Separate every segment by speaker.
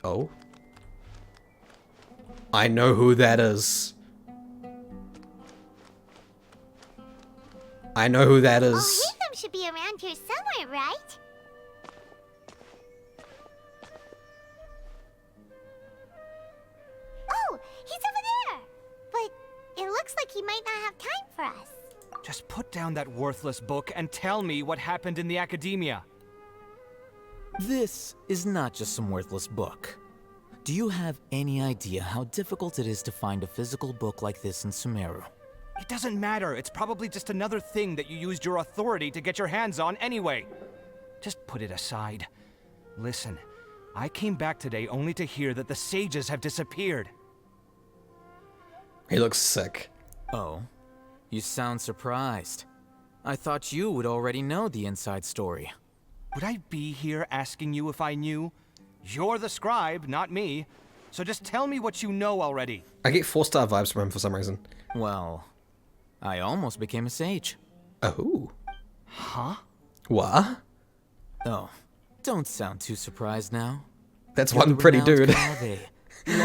Speaker 1: Oh. I know who that is. I know who that is.
Speaker 2: Oh, Haytham should be around here somewhere, right? Oh, he's over there! But it looks like he might not have time for us.
Speaker 3: Just put down that worthless book and tell me what happened in the academia.
Speaker 4: This is not just some worthless book. Do you have any idea how difficult it is to find a physical book like this in Sumeru?
Speaker 3: It doesn't matter. It's probably just another thing that you used your authority to get your hands on anyway. Just put it aside. Listen, I came back today only to hear that the sages have disappeared.
Speaker 1: He looks sick.
Speaker 4: Oh, you sound surprised. I thought you would already know the inside story.
Speaker 3: Would I be here asking you if I knew? You're the scribe, not me. So just tell me what you know already.
Speaker 1: I get 4-star vibes from him for some reason.
Speaker 4: Well, I almost became a sage.
Speaker 1: Oh.
Speaker 3: Huh?
Speaker 1: What?
Speaker 4: Oh, don't sound too surprised now.
Speaker 1: That's
Speaker 4: You're
Speaker 1: one
Speaker 4: the
Speaker 1: pretty
Speaker 4: renowned
Speaker 1: dude.
Speaker 4: Kaveh,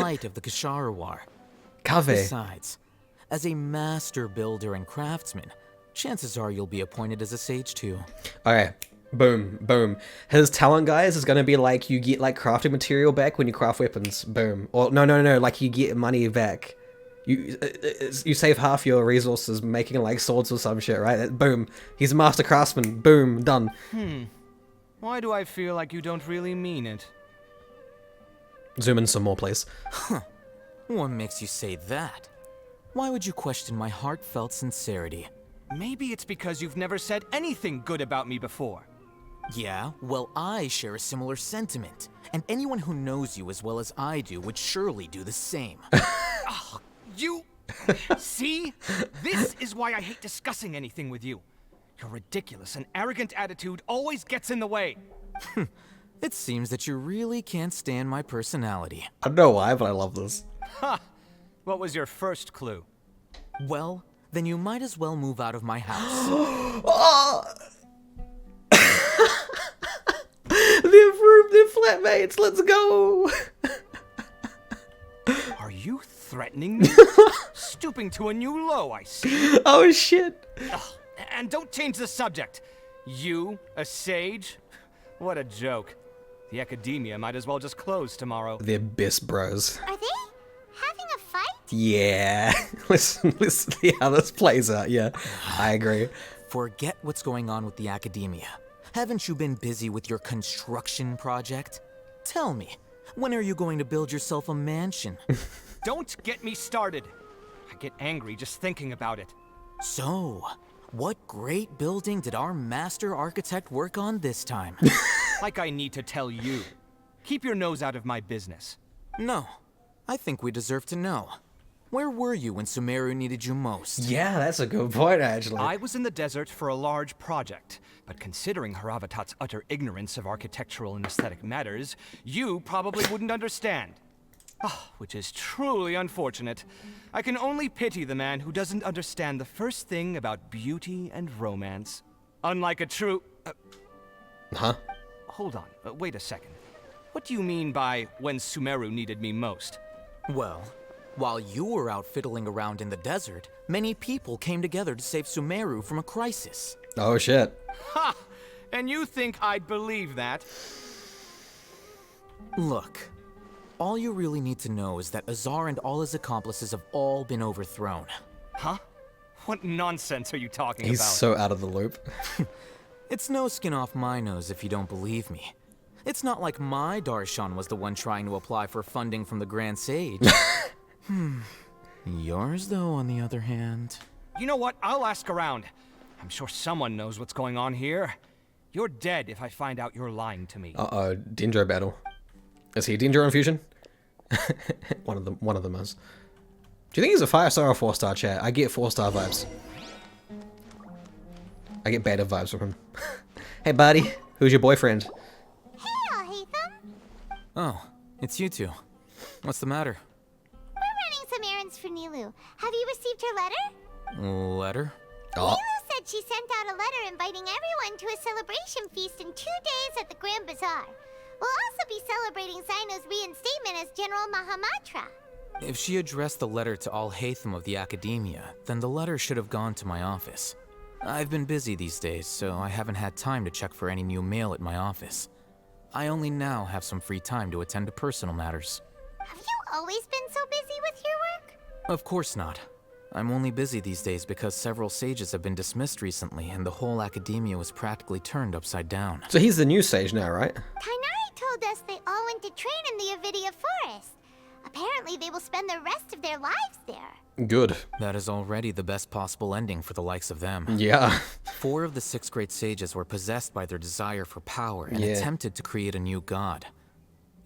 Speaker 4: light of the Kasharawar.
Speaker 1: Kaveh.
Speaker 4: Besides, as a master builder and craftsman, chances are you'll be appointed as a sage too.
Speaker 1: Okay. Boom, boom. His talent, guys, is gonna be like you get like crafting material back when you craft weapons. Boom. Or no, like you get money back. You save half your resources making like swords or some shit, right? Boom. He's a master craftsman. Boom. Done.
Speaker 3: Why do I feel like you don't really mean it?
Speaker 1: Zoom in some more, please.
Speaker 4: What makes you say that? Why would you question my heartfelt sincerity?
Speaker 3: Maybe it's because you've never said anything good about me before.
Speaker 4: Yeah, well, I share a similar sentiment, and anyone who knows you as well as I do would surely do the same.
Speaker 3: Oh, you... See? This is why I hate discussing anything with you. Your ridiculous and arrogant attitude always gets in the way.
Speaker 4: It seems that you really can't stand my personality.
Speaker 1: I don't know why, but I love this.
Speaker 3: Ha! What was your first clue?
Speaker 4: Well, then you might as well move out of my house.
Speaker 1: Oh! They're flatmates. Let's go.
Speaker 3: Are you threatening me? Stooping to a new low, I see.
Speaker 1: Oh shit.
Speaker 3: Ugh, and don't change the subject. You, a sage? What a joke. The academia might as well just close tomorrow.
Speaker 1: They're best bros.
Speaker 2: Are they having a fight?
Speaker 1: Yeah. listen see how this plays out. Yeah, I agree.
Speaker 4: Forget what's going on with the academia. Haven't you been busy with your construction project? Tell me, when are you going to build yourself a mansion?
Speaker 3: Don't get me started. I get angry just thinking about it.
Speaker 4: So, what great building did our master architect work on this time?
Speaker 3: Like I need to tell you. Keep your nose out of my business.
Speaker 4: No, I think we deserve to know. Where were you when Sumeru needed you most?
Speaker 1: Yeah, that's a good point, actually.
Speaker 3: I was in the desert for a large project, but considering Haravatat's utter ignorance of architectural and aesthetic matters, you probably wouldn't understand. Oh, which is truly unfortunate. I can only pity the man who doesn't understand the first thing about beauty and romance. Unlike a true...
Speaker 1: Huh?
Speaker 3: Hold on, wait a second. What do you mean by when Sumeru needed me most?
Speaker 4: Well, while you were out fiddling around in the desert, many people came together to save Sumeru from a crisis.
Speaker 1: Oh shit.
Speaker 3: Ha! And you think I'd believe that?
Speaker 4: Look, all you really need to know is that Azar and all his accomplices have all been overthrown.
Speaker 3: Huh? What nonsense are you talking
Speaker 1: He's
Speaker 3: about?
Speaker 1: so out of the loop.
Speaker 4: It's no skin off my nose if you don't believe me. It's not like my Darshan was the one trying to apply for funding from the Grand Sage. Yours, though, on the other hand...
Speaker 3: You know what? I'll ask around. I'm sure someone knows what's going on here. You're dead if I find out you're lying to me.
Speaker 1: Uh-oh, Dendro battle. Is he a Dendro infusion? one of them is. Do you think he's a 5-star or 4-star, chat? I get 4-star vibes. I get beta vibes from him. Hey buddy, who's your boyfriend?
Speaker 2: Hey, Haytham.
Speaker 4: Oh, it's you two. What's the matter?
Speaker 2: We're running some errands for Nilu. Have you received her letter?
Speaker 4: Letter?
Speaker 1: Oh,
Speaker 2: Nilu said she sent out a letter inviting everyone to a celebration feast in 2 days at the Grand Bazaar. We'll also be celebrating Cyno's reinstatement as General Mahamatra.
Speaker 4: If she addressed the letter to all Hatham of the Academia, then the letter should have gone to my office. I've been busy these days, so I haven't had time to check for any new mail at my office. I only now have some free time to attend to personal matters.
Speaker 2: Have you always been so busy with your work?
Speaker 4: Of course not. I'm only busy these days because several sages have been dismissed recently and the whole Academia was practically turned upside down.
Speaker 1: So he's the new sage now, right?
Speaker 2: Tainari told us they all went to train in the Avidia Forest. Apparently they will spend the rest of their lives there.
Speaker 1: Good.
Speaker 4: That is already the best possible ending for the likes of them.
Speaker 1: Yeah.
Speaker 4: 4 of the 6 great sages were possessed by their desire for power and
Speaker 1: Yeah.
Speaker 4: attempted to create a new god.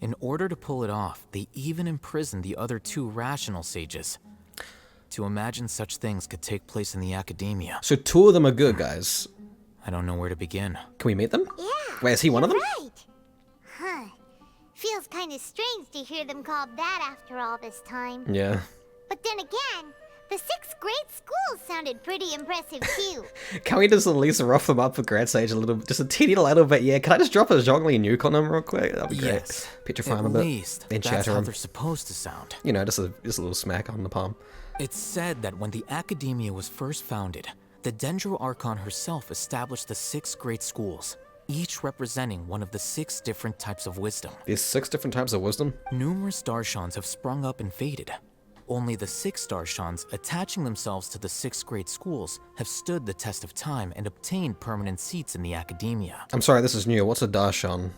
Speaker 4: In order to pull it off, they even imprisoned the other 2 rational sages. To imagine such things could take place in the Academia,
Speaker 1: So 2 of them are good guys.
Speaker 4: I don't know where to begin.
Speaker 1: Can we meet them?
Speaker 2: Yeah.
Speaker 1: Wait, is he one of them?
Speaker 2: Right. Huh. Feels kind of strange to hear them called that after all this time.
Speaker 1: Yeah.
Speaker 2: But then again, the 6 great schools sounded pretty impressive too.
Speaker 1: Can we just at least rough them up for Grand Sage a little, just a teeny little bit? Yeah, can I just drop a Zhongli nuke on them real quick? That'd be great.
Speaker 4: Yes,
Speaker 1: Picture
Speaker 4: at
Speaker 1: frame a bit.
Speaker 4: least
Speaker 1: Then
Speaker 4: that's
Speaker 1: shatter
Speaker 4: how
Speaker 1: 'em.
Speaker 4: they're supposed to sound.
Speaker 1: You know, just a little smack on the palm.
Speaker 4: It's said that when the Academia was first founded, the Sumeru Archon herself established the 6 great schools, each representing one of the 6 different types of wisdom.
Speaker 1: There's 6 different types of wisdom.
Speaker 4: Numerous Darshans have sprung up and faded. Only the 6 Darshans, attaching themselves to the 6 great schools, have stood the test of time and obtained permanent seats in the Academia.
Speaker 1: I'm sorry, this is new. What's a Darshan?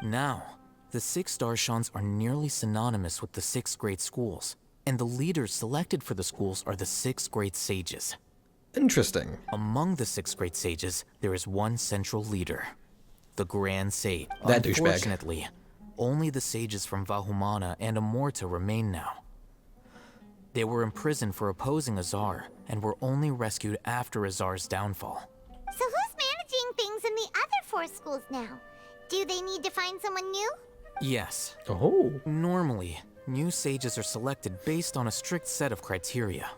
Speaker 4: Now, the 6 Darshans are nearly synonymous with the 6 great schools, and the leaders selected for the schools are the 6 great sages.
Speaker 1: Interesting.
Speaker 4: Among the 6 great sages, there is one central leader, the Grand Sage.
Speaker 1: That douchebag.
Speaker 4: Unfortunately, only the sages from Vahumana and Amorta remain now. They were imprisoned for opposing Azar, and were only rescued after Azar's downfall.
Speaker 2: So who's managing things in the other 4 schools now? Do they need to find someone new?
Speaker 4: Yes,
Speaker 1: Oh.
Speaker 4: normally, new sages are selected based on a strict set of criteria.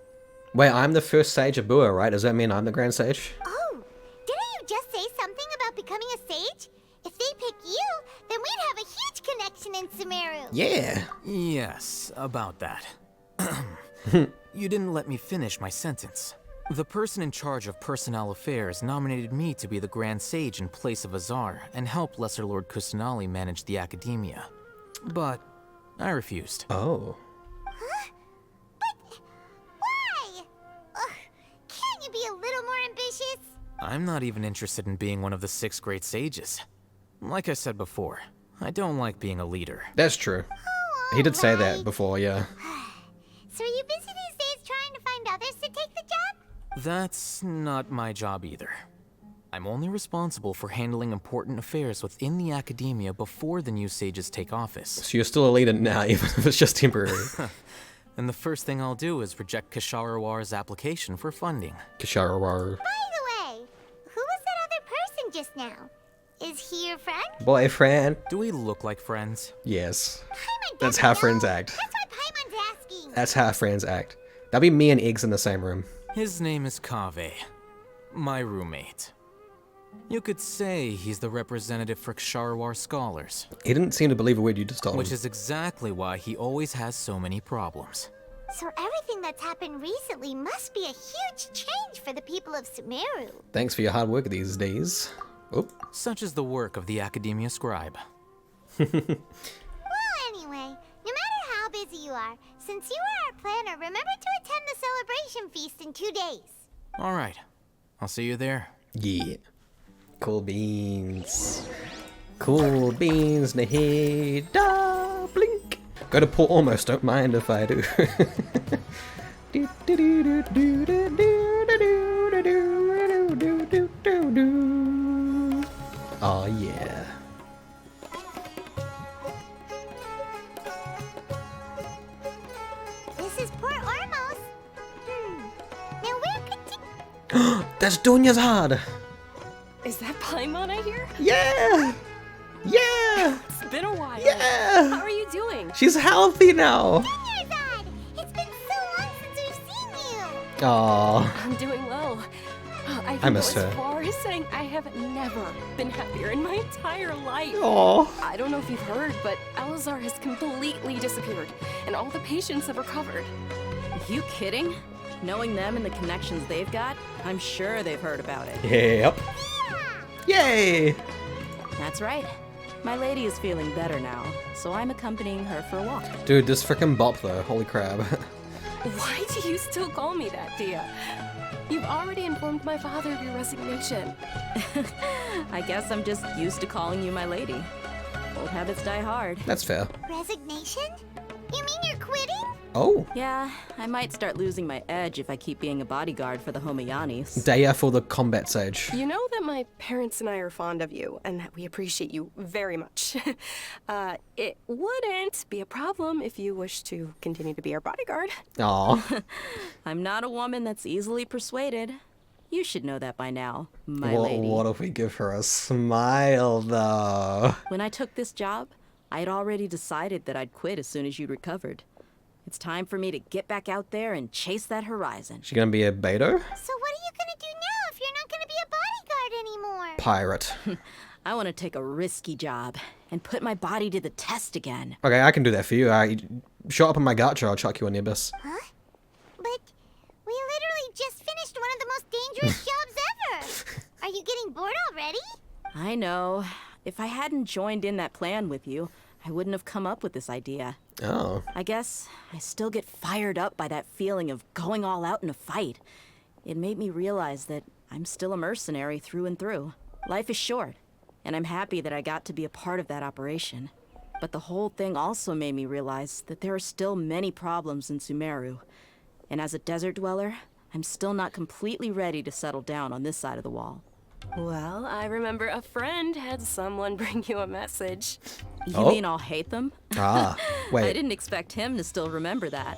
Speaker 1: Wait, I'm the first sage of Bua, right? Does that mean I'm the Grand Sage?
Speaker 2: Oh, didn't you just say something about becoming a sage? If they pick you, then we'd have a huge connection in Sumeru.
Speaker 1: Yeah.
Speaker 4: Yes, about that. You didn't let me finish my sentence. The person in charge of personnel affairs nominated me to be the Grand Sage in place of Azar and help Lesser Lord Kusanali manage the Academia. But I refused.
Speaker 1: Oh.
Speaker 2: Why? Ugh, can't you be a little more ambitious?
Speaker 4: I'm not even interested in being one of the 6 great sages. Like I said before, I don't like being a leader.
Speaker 1: That's true. He did say that before, yeah.
Speaker 2: So are you busy these days trying to find others to take the job?
Speaker 4: That's not my job either. I'm only responsible for handling important affairs within the Academia before the new sages take office.
Speaker 1: So you're still a leader now, even if it's just temporary.
Speaker 4: And the first thing I'll do is reject Kasharawar's application for funding.
Speaker 1: Kisharawaru.
Speaker 2: By the way, who was that other person just now? Is he your friend?
Speaker 1: Boyfriend?
Speaker 4: Do we look like friends?
Speaker 1: Yes.
Speaker 2: Paimon
Speaker 1: That's
Speaker 2: doesn't
Speaker 1: how
Speaker 2: know.
Speaker 1: friends act.
Speaker 2: That's why Paimon's asking.
Speaker 1: That's how friends act. That'd be me and Eggs in the same room.
Speaker 4: His name is Kaveh, my roommate. You could say he's the representative for Ksharawar scholars,
Speaker 1: He didn't seem to believe a word you just told
Speaker 4: which
Speaker 1: him.
Speaker 4: is exactly why he always has so many problems.
Speaker 2: So everything that's happened recently must be a huge change for the people of Sumeru.
Speaker 1: Thanks for your hard work these days. Oh.
Speaker 4: Such is the work of the Academia Scribe.
Speaker 2: Well, anyway, no matter how busy you are, since you are our planner, remember to attend the celebration feast in 2 days.
Speaker 4: All right, I'll see you there.
Speaker 1: Yeah. Cool beans. Cool beans, nahe da blink. Go to port almost, don't mind if I do. Oh yeah.
Speaker 2: This is Port Ormos. Now where could
Speaker 1: That's Dunya's hard.
Speaker 5: Is that Paimon I hear?
Speaker 1: Yeah. Yeah.
Speaker 5: It's been a while. How
Speaker 1: Yeah.
Speaker 5: are you doing?
Speaker 1: She's healthy now.
Speaker 2: Dunyarzad? It's been so long since we've seen you.
Speaker 1: Aw.
Speaker 5: I'm doing well. I
Speaker 1: I
Speaker 5: can go
Speaker 1: missed
Speaker 5: as
Speaker 1: her.
Speaker 5: far as saying I have never been happier in my entire life.
Speaker 1: Oh.
Speaker 5: I don't know if you've heard, but Alizar has completely disappeared, and all the patients have recovered.
Speaker 6: You kidding? Knowing them and the connections they've got, I'm sure they've heard about it.
Speaker 1: Yep. Yay!
Speaker 6: That's right. My lady is feeling better now, so I'm accompanying her for a walk.
Speaker 1: Dude, this frickin' bop though. Holy crap.
Speaker 5: Why do you still call me that, Dia? You've already informed my father of your resignation.
Speaker 6: I guess I'm just used to calling you my lady. Old habits die hard.
Speaker 1: That's fair.
Speaker 2: Resignation? You mean you're quitting?
Speaker 1: Oh.
Speaker 6: Yeah, I might start losing my edge if I keep being a bodyguard for the Homayanis.
Speaker 1: Daya for the combat sage.
Speaker 5: You know that my parents and I are fond of you, and that we appreciate you very much. It wouldn't be a problem if you wish to continue to be our bodyguard.
Speaker 1: Aw.
Speaker 6: I'm not a woman that's easily persuaded. You should know that by now, my
Speaker 1: What,
Speaker 6: lady.
Speaker 1: what if we give her a smile though?
Speaker 6: When I took this job, I had already decided that I'd quit as soon as you'd recovered. It's time for me to get back out there and chase that horizon.
Speaker 1: She gonna be a Beto?
Speaker 2: So what are you gonna do now if you're not gonna be a bodyguard anymore?
Speaker 1: Pirate.
Speaker 6: I want to take a risky job and put my body to the test again.
Speaker 1: Okay, I can do that for you. Show up in my gacha, I'll chuck you in the abyss.
Speaker 2: Huh? But we literally just finished one of the most dangerous jobs ever. Are you getting bored already?
Speaker 6: I know. If I hadn't joined in that plan with you, I wouldn't have come up with this idea.
Speaker 1: Oh.
Speaker 6: I guess I still get fired up by that feeling of going all out in a fight. It made me realize that I'm still a mercenary through and through. Life is short, and I'm happy that I got to be a part of that operation. But the whole thing also made me realize that there are still many problems in Sumeru. And as a desert dweller, I'm still not completely ready to settle down on this side of the wall.
Speaker 5: Well, I remember a friend had someone bring you a message.
Speaker 6: You
Speaker 1: Oh.
Speaker 6: mean I'll hate them?
Speaker 1: Ah.
Speaker 6: I
Speaker 1: Wait.
Speaker 6: didn't expect him to still remember that.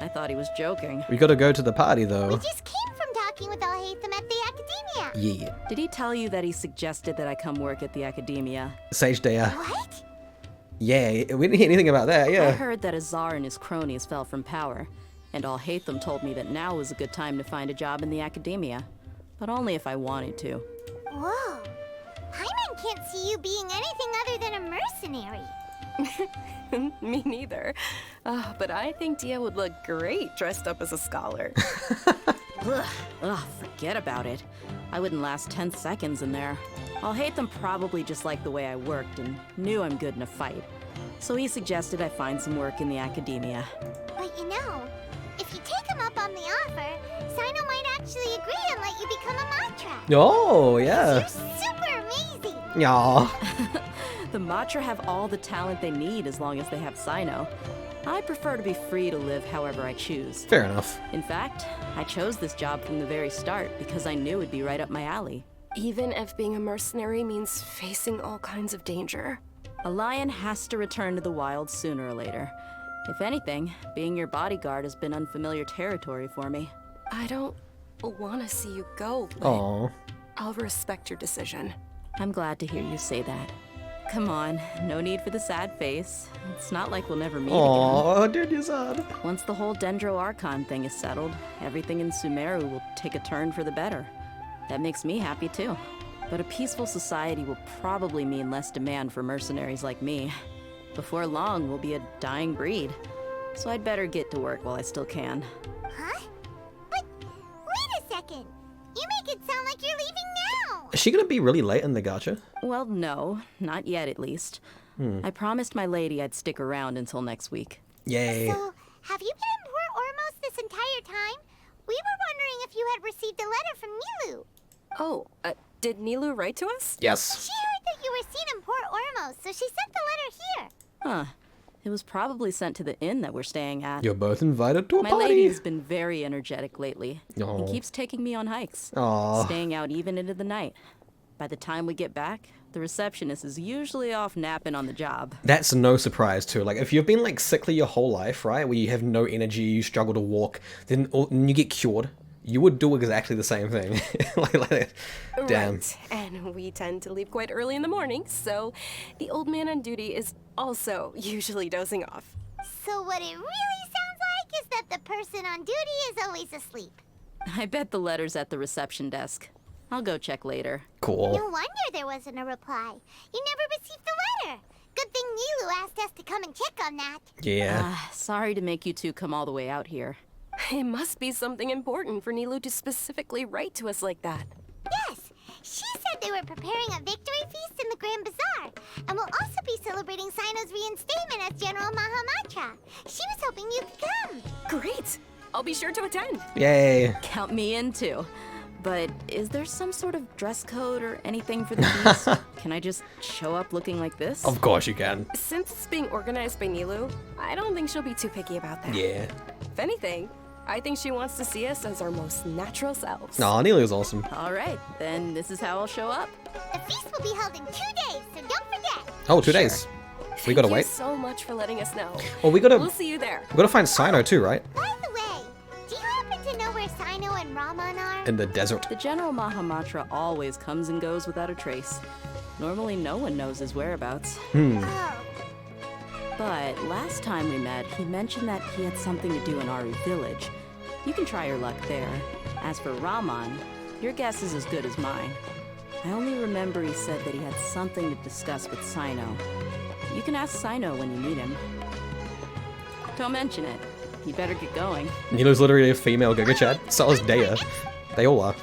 Speaker 6: I thought he was joking.
Speaker 1: We gotta go to the party
Speaker 2: We
Speaker 1: though.
Speaker 2: just came from talking with Alhaitham at the academia.
Speaker 1: Yeah.
Speaker 6: Did he tell you that he suggested that I come work at the academia?
Speaker 1: Sage Daya.
Speaker 2: What?
Speaker 1: Yeah, we didn't hear anything about that,
Speaker 6: I
Speaker 1: yeah.
Speaker 6: heard that Azar and his cronies fell from power, and Alhaitham told me that now was a good time to find a job in the academia. But only if I wanted to.
Speaker 2: Whoa. Hyman can't see you being anything other than a mercenary.
Speaker 5: Me neither. But I think Dia would look great dressed up as a scholar.
Speaker 6: Ugh, forget about it. I wouldn't last 10 seconds in there. Alhaitham probably just liked the way I worked and knew I'm good in a fight. So he suggested I find some work in the academia.
Speaker 2: But you know, if you take him up on the offer, Sino might actually agree and let you become a Matra.
Speaker 1: Oh,
Speaker 2: You're
Speaker 1: yeah.
Speaker 2: super amazing.
Speaker 1: Aw.
Speaker 6: The Matra have all the talent they need as long as they have Sino. I prefer to be free to live however I choose.
Speaker 1: Fair enough.
Speaker 6: In fact, I chose this job from the very start because I knew it'd be right up my alley.
Speaker 5: Even if being a mercenary means facing all kinds of danger.
Speaker 6: A lion has to return to the wild sooner or later. If anything, being your bodyguard has been unfamiliar territory for me.
Speaker 5: I don't want to see you go, but
Speaker 1: Aw.
Speaker 5: I'll respect your decision.
Speaker 6: I'm glad to hear you say that. Come on, no need for the sad face. It's not like we'll never meet again.
Speaker 1: Aw, dude, you're sad.
Speaker 6: Once the whole Dendro Archon thing is settled, everything in Sumeru will take a turn for the better. That makes me happy too. But a peaceful society will probably mean less demand for mercenaries like me. Before long, we'll be a dying breed. So I'd better get to work while I still can.
Speaker 2: Huh? But wait a second. You make it sound like you're leaving now.
Speaker 1: Is she gonna be really late in the gacha?
Speaker 6: Well, no, not yet at least. I promised my lady I'd stick around until next week.
Speaker 1: Yay.
Speaker 2: So, have you been in Port Ormos this entire time? We were wondering if you had received a letter from Nilu.
Speaker 5: Oh, did Nilu write to us?
Speaker 1: Yes.
Speaker 2: She heard that you were seen in Port Ormos, so she sent the letter here.
Speaker 6: Huh. It was probably sent to the inn that we're staying at.
Speaker 1: You're both invited to a
Speaker 6: My
Speaker 1: party.
Speaker 6: lady has been very energetic lately
Speaker 1: Aw.
Speaker 6: and keeps taking me on hikes,
Speaker 1: Aw.
Speaker 6: staying out even into the night. By the time we get back, the receptionist is usually off napping on the job.
Speaker 1: That's no surprise too. Like if you've been like sickly your whole life, right, where you have no energy, you struggle to walk, then and you get cured, you would do exactly the same thing. like damn.
Speaker 5: Right. And we tend to leave quite early in the morning, so the old man on duty is also usually dozing off.
Speaker 2: So what it really sounds like is that the person on duty is always asleep.
Speaker 6: I bet the letter's at the reception desk. I'll go check later.
Speaker 1: Cool.
Speaker 2: No wonder there wasn't a reply. You never received the letter. Good thing Nilu asked us to come and check on that.
Speaker 1: Yeah.
Speaker 6: Sorry to make you two come all the way out here.
Speaker 5: It must be something important for Nilu to specifically write to us like that.
Speaker 2: Yes, she said they were preparing a victory feast in the Grand Bazaar, and will also be celebrating Sino's reinstatement as General Mahamatra. She was hoping you could come.
Speaker 5: Great! I'll be sure to attend.
Speaker 1: Yay.
Speaker 6: Count me in too. But is there some sort of dress code or anything for the feast? Can I just show up looking like this?
Speaker 1: Of course you can.
Speaker 5: Since it's being organized by Nilu, I don't think she'll be too picky about that.
Speaker 1: Yeah.
Speaker 5: If anything, I think she wants to see us as our most natural selves.
Speaker 1: Aw, Neely's awesome.
Speaker 6: All right, then this is how I'll show up.
Speaker 2: The feast will be held in 2 days, so don't forget.
Speaker 1: Oh, 2 days. We gotta
Speaker 5: Thank
Speaker 1: wait.
Speaker 5: you so much for letting us know.
Speaker 1: Well, we
Speaker 5: We'll
Speaker 1: gotta
Speaker 5: see you there.
Speaker 1: find Sino too, right?
Speaker 2: By the way, do you happen to know where Sino and Raman are?
Speaker 1: In the desert.
Speaker 6: The General Mahamatra always comes and goes without a trace. Normally no one knows his whereabouts.
Speaker 2: Oh,
Speaker 6: But last time we met, he mentioned that he had something to do in Aru village. You can try your luck there. As for Raman, your guess is as good as mine. I only remember he said that he had something to discuss with Sino. You can ask Sino when you meet him. Don't mention it. You better get going.
Speaker 1: Neely's literally a female Giga Chad. So is Dea. They all are.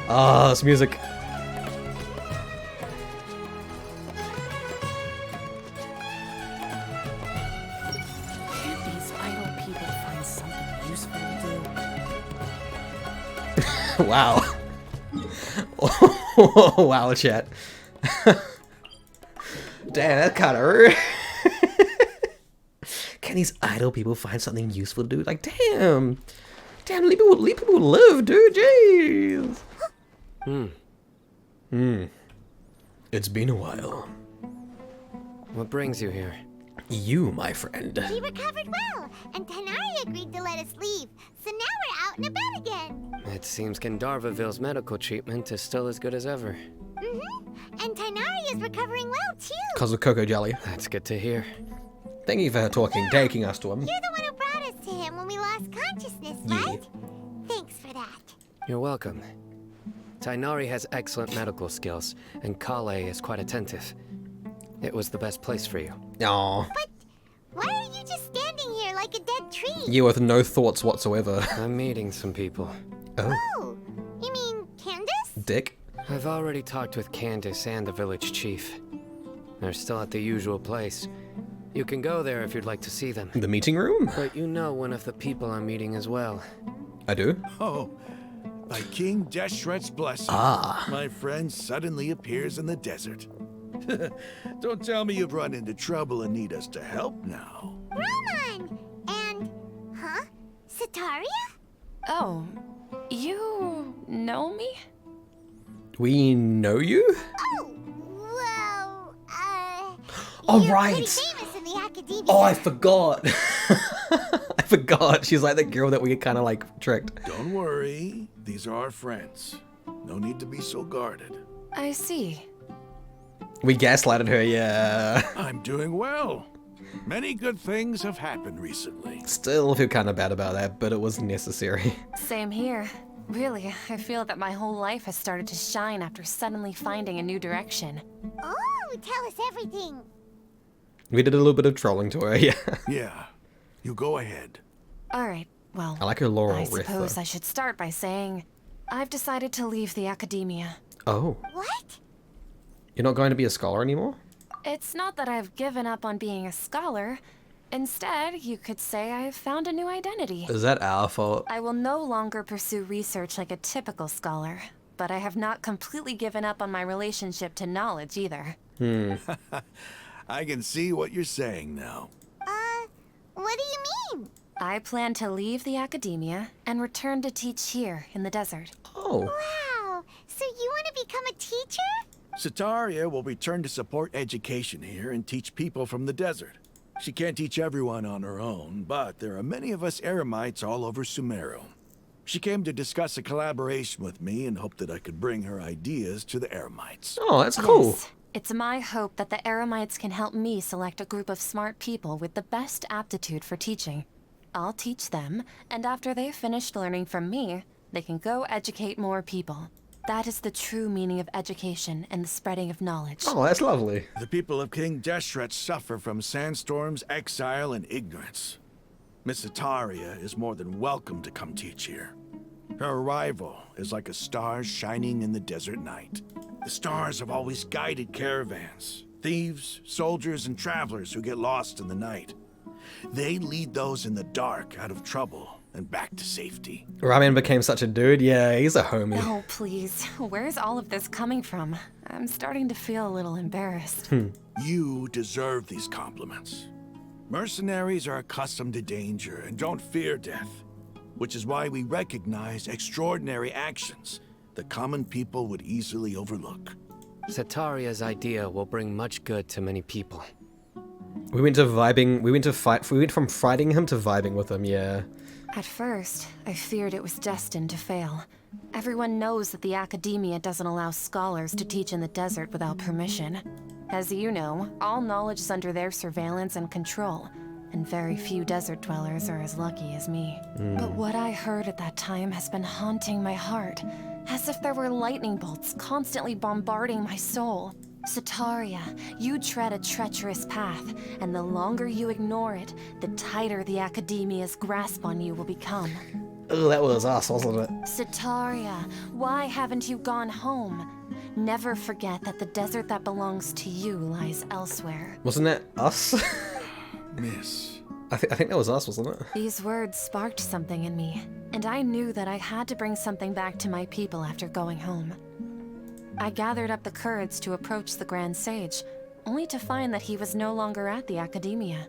Speaker 1: Ah, this music.
Speaker 6: Can't these idle people find something useful to do?
Speaker 1: Wow. Oh, wow, chat. Damn, that's kind of rude. Can these idle people find something useful to do? Like, damn. Damn, leave people live, dude. Jeez. It's been a while.
Speaker 7: What brings you here?
Speaker 1: You, my friend.
Speaker 2: we recovered well, and Tanari agreed to let us leave, so now we're out and about again.
Speaker 7: It seems Gandharvaville's medical treatment is still as good as ever.
Speaker 2: And Tanari is recovering well, too.
Speaker 1: Cause of Cocoa Jelly.
Speaker 7: That's good to hear.
Speaker 1: Thank you for taking us to him.
Speaker 2: You're the one who brought us to him when we lost consciousness,
Speaker 1: Yeah.
Speaker 2: right? Thanks for that.
Speaker 7: You're welcome. Tainari has excellent medical skills, and Kale is quite attentive. It was the best place for you.
Speaker 1: Aw.
Speaker 2: But why are you just standing here like a dead tree?
Speaker 1: You with no thoughts whatsoever.
Speaker 7: I'm meeting some people.
Speaker 1: Oh,
Speaker 2: Oh, you mean Candace?
Speaker 1: dick.
Speaker 7: I've already talked with Candace and the village chief. They're still at the usual place. You can go there if you'd like to see them.
Speaker 1: The meeting room?
Speaker 7: But you know one of the people I'm meeting as well.
Speaker 1: I do.
Speaker 8: Oh, by King Deshret's blessing, my friend suddenly appears in the desert. Don't tell me you've run into trouble and need us to help now.
Speaker 2: Roman! And, Sataria?
Speaker 5: Oh, you know me?
Speaker 1: We know you?
Speaker 2: Oh, well,
Speaker 1: Oh,
Speaker 2: you're
Speaker 1: right.
Speaker 2: pretty famous in the academia.
Speaker 1: Oh, I forgot. I forgot. She's like the girl that we kind of like tricked.
Speaker 8: Don't worry, these are our friends. No need to be so guarded.
Speaker 5: I see.
Speaker 1: We gaslighted her, yeah.
Speaker 8: I'm doing well. Many good things have happened recently.
Speaker 1: Still feel kind of bad about that, but it was necessary.
Speaker 9: Same here. Really, I feel that my whole life has started to shine after suddenly finding a new direction.
Speaker 2: Oh, tell us everything.
Speaker 1: We did a little bit of trolling to her, yeah.
Speaker 8: Yeah, you go ahead.
Speaker 9: Alright, well,
Speaker 1: I like her Laurel
Speaker 9: I
Speaker 1: riff,
Speaker 9: suppose
Speaker 1: though.
Speaker 9: I should start by saying I've decided to leave the academia.
Speaker 1: Oh,
Speaker 2: What?
Speaker 1: you're not going to be a scholar anymore?
Speaker 9: It's not that I've given up on being a scholar. Instead, you could say I've found a new identity.
Speaker 1: Is that our fault?
Speaker 9: I will no longer pursue research like a typical scholar, but I have not completely given up on my relationship to knowledge either.
Speaker 8: I can see what you're saying now.
Speaker 2: What do you mean?
Speaker 9: I plan to leave the academia and return to teach here in the desert.
Speaker 1: Oh,
Speaker 2: Wow, so you want to become a teacher?
Speaker 8: Sataria will return to support education here and teach people from the desert. She can't teach everyone on her own, but there are many of us Eremites all over Sumeru. She came to discuss a collaboration with me and hoped that I could bring her ideas to the Eremites.
Speaker 1: oh, that's cool.
Speaker 9: Yes, it's my hope that the Eremites can help me select a group of smart people with the best aptitude for teaching. I'll teach them, and after they've finished learning from me, they can go educate more people. That is the true meaning of education and the spreading of knowledge.
Speaker 1: Oh, that's lovely.
Speaker 8: The people of King Deshret suffer from sandstorms, exile, and ignorance. Miss Ataria is more than welcome to come teach here. Her arrival is like a star shining in the desert night. The stars have always guided caravans, thieves, soldiers, and travelers who get lost in the night. They lead those in the dark out of trouble and back to safety.
Speaker 1: Ramen became such a dude. Yeah, he's a homie.
Speaker 9: Oh, please. Where's all of this coming from? I'm starting to feel a little embarrassed.
Speaker 8: You deserve these compliments. Mercenaries are accustomed to danger and don't fear death, which is why we recognize extraordinary actions that common people would easily overlook.
Speaker 7: Sataria's idea will bring much good to many people.
Speaker 1: We went from fighting him to vibing with him, yeah.
Speaker 9: At first, I feared it was destined to fail. Everyone knows that the academia doesn't allow scholars to teach in the desert without permission. As you know, all knowledge is under their surveillance and control, and very few desert dwellers are as lucky as me. But what I heard at that time has been haunting my heart, as if there were lightning bolts constantly bombarding my soul. Sataria, you tread a treacherous path, and the longer you ignore it, the tighter the academia's grasp on you will become.
Speaker 1: Oh, that was us, wasn't it?
Speaker 9: Sataria, why haven't you gone home? Never forget that the desert that belongs to you lies elsewhere.
Speaker 1: Wasn't that us?
Speaker 8: Miss.
Speaker 1: I think that was us, wasn't it?
Speaker 9: These words sparked something in me, and I knew that I had to bring something back to my people after going home. I gathered up the courage to approach the Grand Sage, only to find that he was no longer at the Academia.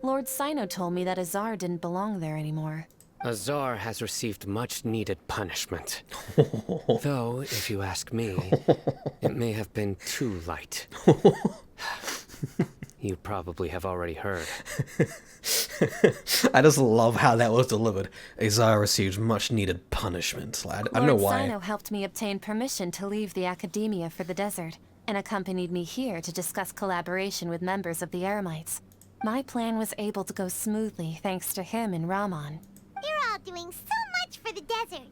Speaker 9: Lord Sino told me that Azar didn't belong there anymore.
Speaker 7: Azar has received much-needed punishment. Though, if you ask me, it may have been too light. You probably have already heard.
Speaker 1: I just love how that was delivered. Azar received much-needed punishment. I don't know why.
Speaker 9: Lord Sino helped me obtain permission to leave the Academia for the desert, and accompanied me here to discuss collaboration with members of the Eremites. My plan was able to go smoothly thanks to him and Rahman.
Speaker 2: You're all doing so much for the desert.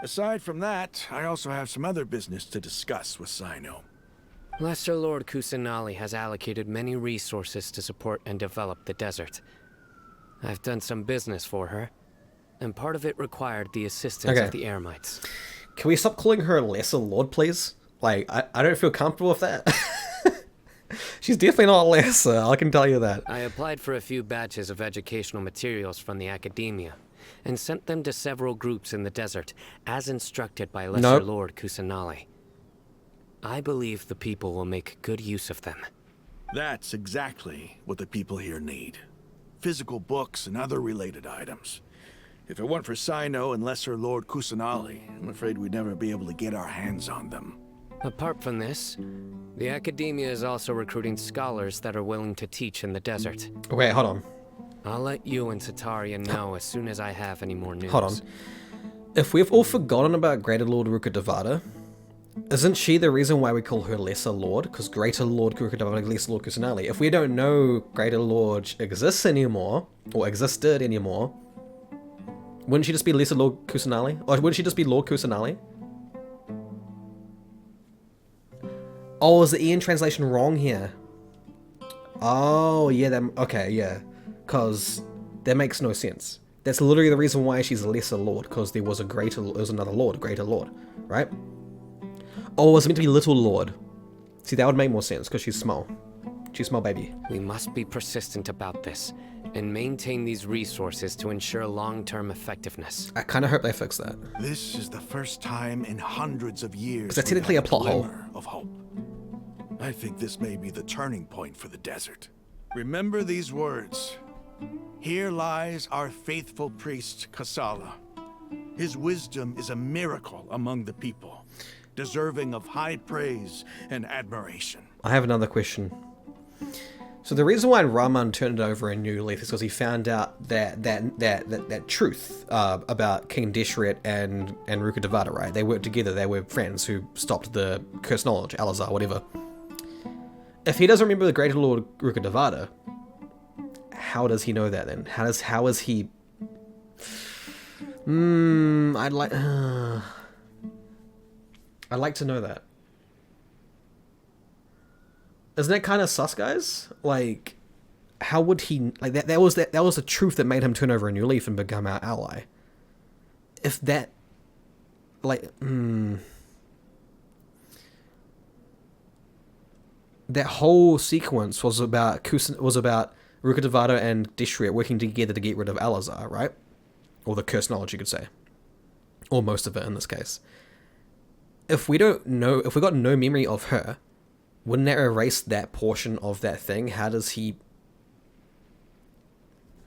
Speaker 8: Aside from that, I also have some other business to discuss with Sino.
Speaker 7: Lesser Lord Kusanali has allocated many resources to support and develop the desert. I've done some business for her, and part of it required the assistance of the Eremites.
Speaker 1: Can we stop calling her Lesser Lord, please? Like, I don't feel comfortable with that. She's definitely not lesser, I can tell you that.
Speaker 7: I applied for a few batches of educational materials from the Academia, and sent them to several groups in the desert, as instructed by Lesser Lord Kusanali. I believe the people will make good use of them.
Speaker 8: That's exactly what the people here need. Physical books and other related items. If it weren't for Sino and Lesser Lord Kusanali, I'm afraid we'd never be able to get our hands on them.
Speaker 7: Apart from this, the Academia is also recruiting scholars that are willing to teach in the desert.
Speaker 1: Wait, hold on.
Speaker 7: I'll let you and Sataria know as soon as I have any more news.
Speaker 1: Hold on. If we've all forgotten about Greater Lord Rukkhadevata, isn't she the reason why we call her Lesser Lord? Because Greater Lord Rukkhadevata, Lesser Lord Kusanali. If we don't know Greater Lord exists anymore, or existed anymore, wouldn't she just be Lesser Lord Kusanali? Or wouldn't she just be Lord Kusanali? Oh, is the Ian translation wrong here? Oh, yeah, okay, yeah. Because that makes no sense. That's literally the reason why she's a Lesser Lord, because there was another Lord, Greater Lord, right? Oh, it's meant to be Little Lord. See, that would make more sense, because she's small. She's small baby.
Speaker 7: We must be persistent about this, and maintain these resources to ensure long-term effectiveness.
Speaker 1: I kind of hope they fix that.
Speaker 8: This is the first time in hundreds of years
Speaker 1: because that's technically a plot hole
Speaker 8: of hope. I think this may be the turning point for the desert. Remember these words. Here lies our faithful priest, Kasala. His wisdom is a miracle among the people, deserving of high praise and admiration.
Speaker 1: I have another question. So the reason why Rahman turned it over a new leaf is because he found out that truth about King Deshret and Rukkhadevata, right? They worked together, they were friends who stopped the cursed knowledge, Al-Azhar, whatever. If he doesn't remember the Greater Lord Rukkhadevata, how does he know that then? How is he... I'd like... I'd like to know that. Isn't that kind of sus, guys? Like, how would he... Like, that was the truth that made him turn over a new leaf and become our ally. If that... Like, that whole sequence was about Rukkhadevata and Deshret working together to get rid of Al-Azhar, right? Or the cursed knowledge, you could say. Or most of it in this case. If we got no memory of her, wouldn't that erase that portion of that thing? How does he...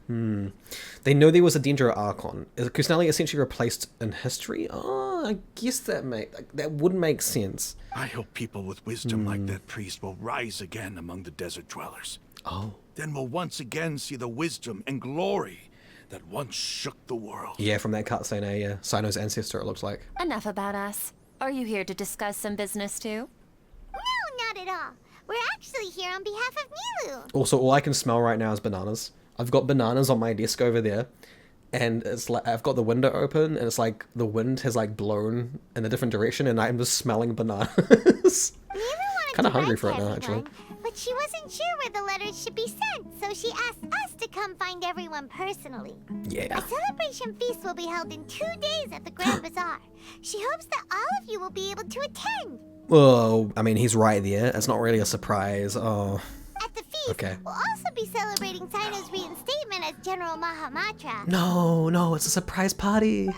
Speaker 1: They know there was a Sumeru Archon. Is Kusanali essentially replaced in history? Oh, I guess that would make sense.
Speaker 8: I hope people with wisdom like that priest will rise again among the desert dwellers.
Speaker 1: Oh.
Speaker 8: Then we'll once again see the wisdom and glory that once shook the world.
Speaker 1: Yeah, from that cutscene, yeah. Sino's ancestor, it looks like.
Speaker 9: Enough about us. Are you here to discuss some business too?
Speaker 2: No, not at all. We're actually here on behalf of Nilu.
Speaker 1: Also, all I can smell right now is bananas. I've got bananas on my desk over there, and it's like I've got the window open, and it's like the wind has like blown in a different direction, and I'm just smelling bananas. Kind of hungry for it now, actually.
Speaker 2: But she wasn't sure where the letters should be sent, so she asked us to come find everyone personally.
Speaker 1: Yeah.
Speaker 2: A celebration feast will be held in 2 days at the Grand Bazaar. She hopes that all of you will be able to attend.
Speaker 1: Well, I mean, he's right there. It's not really a surprise. Oh.
Speaker 2: At the feast, we'll also be celebrating Sino's reinstatement as General Mahamatra.
Speaker 1: No, it's a surprise party.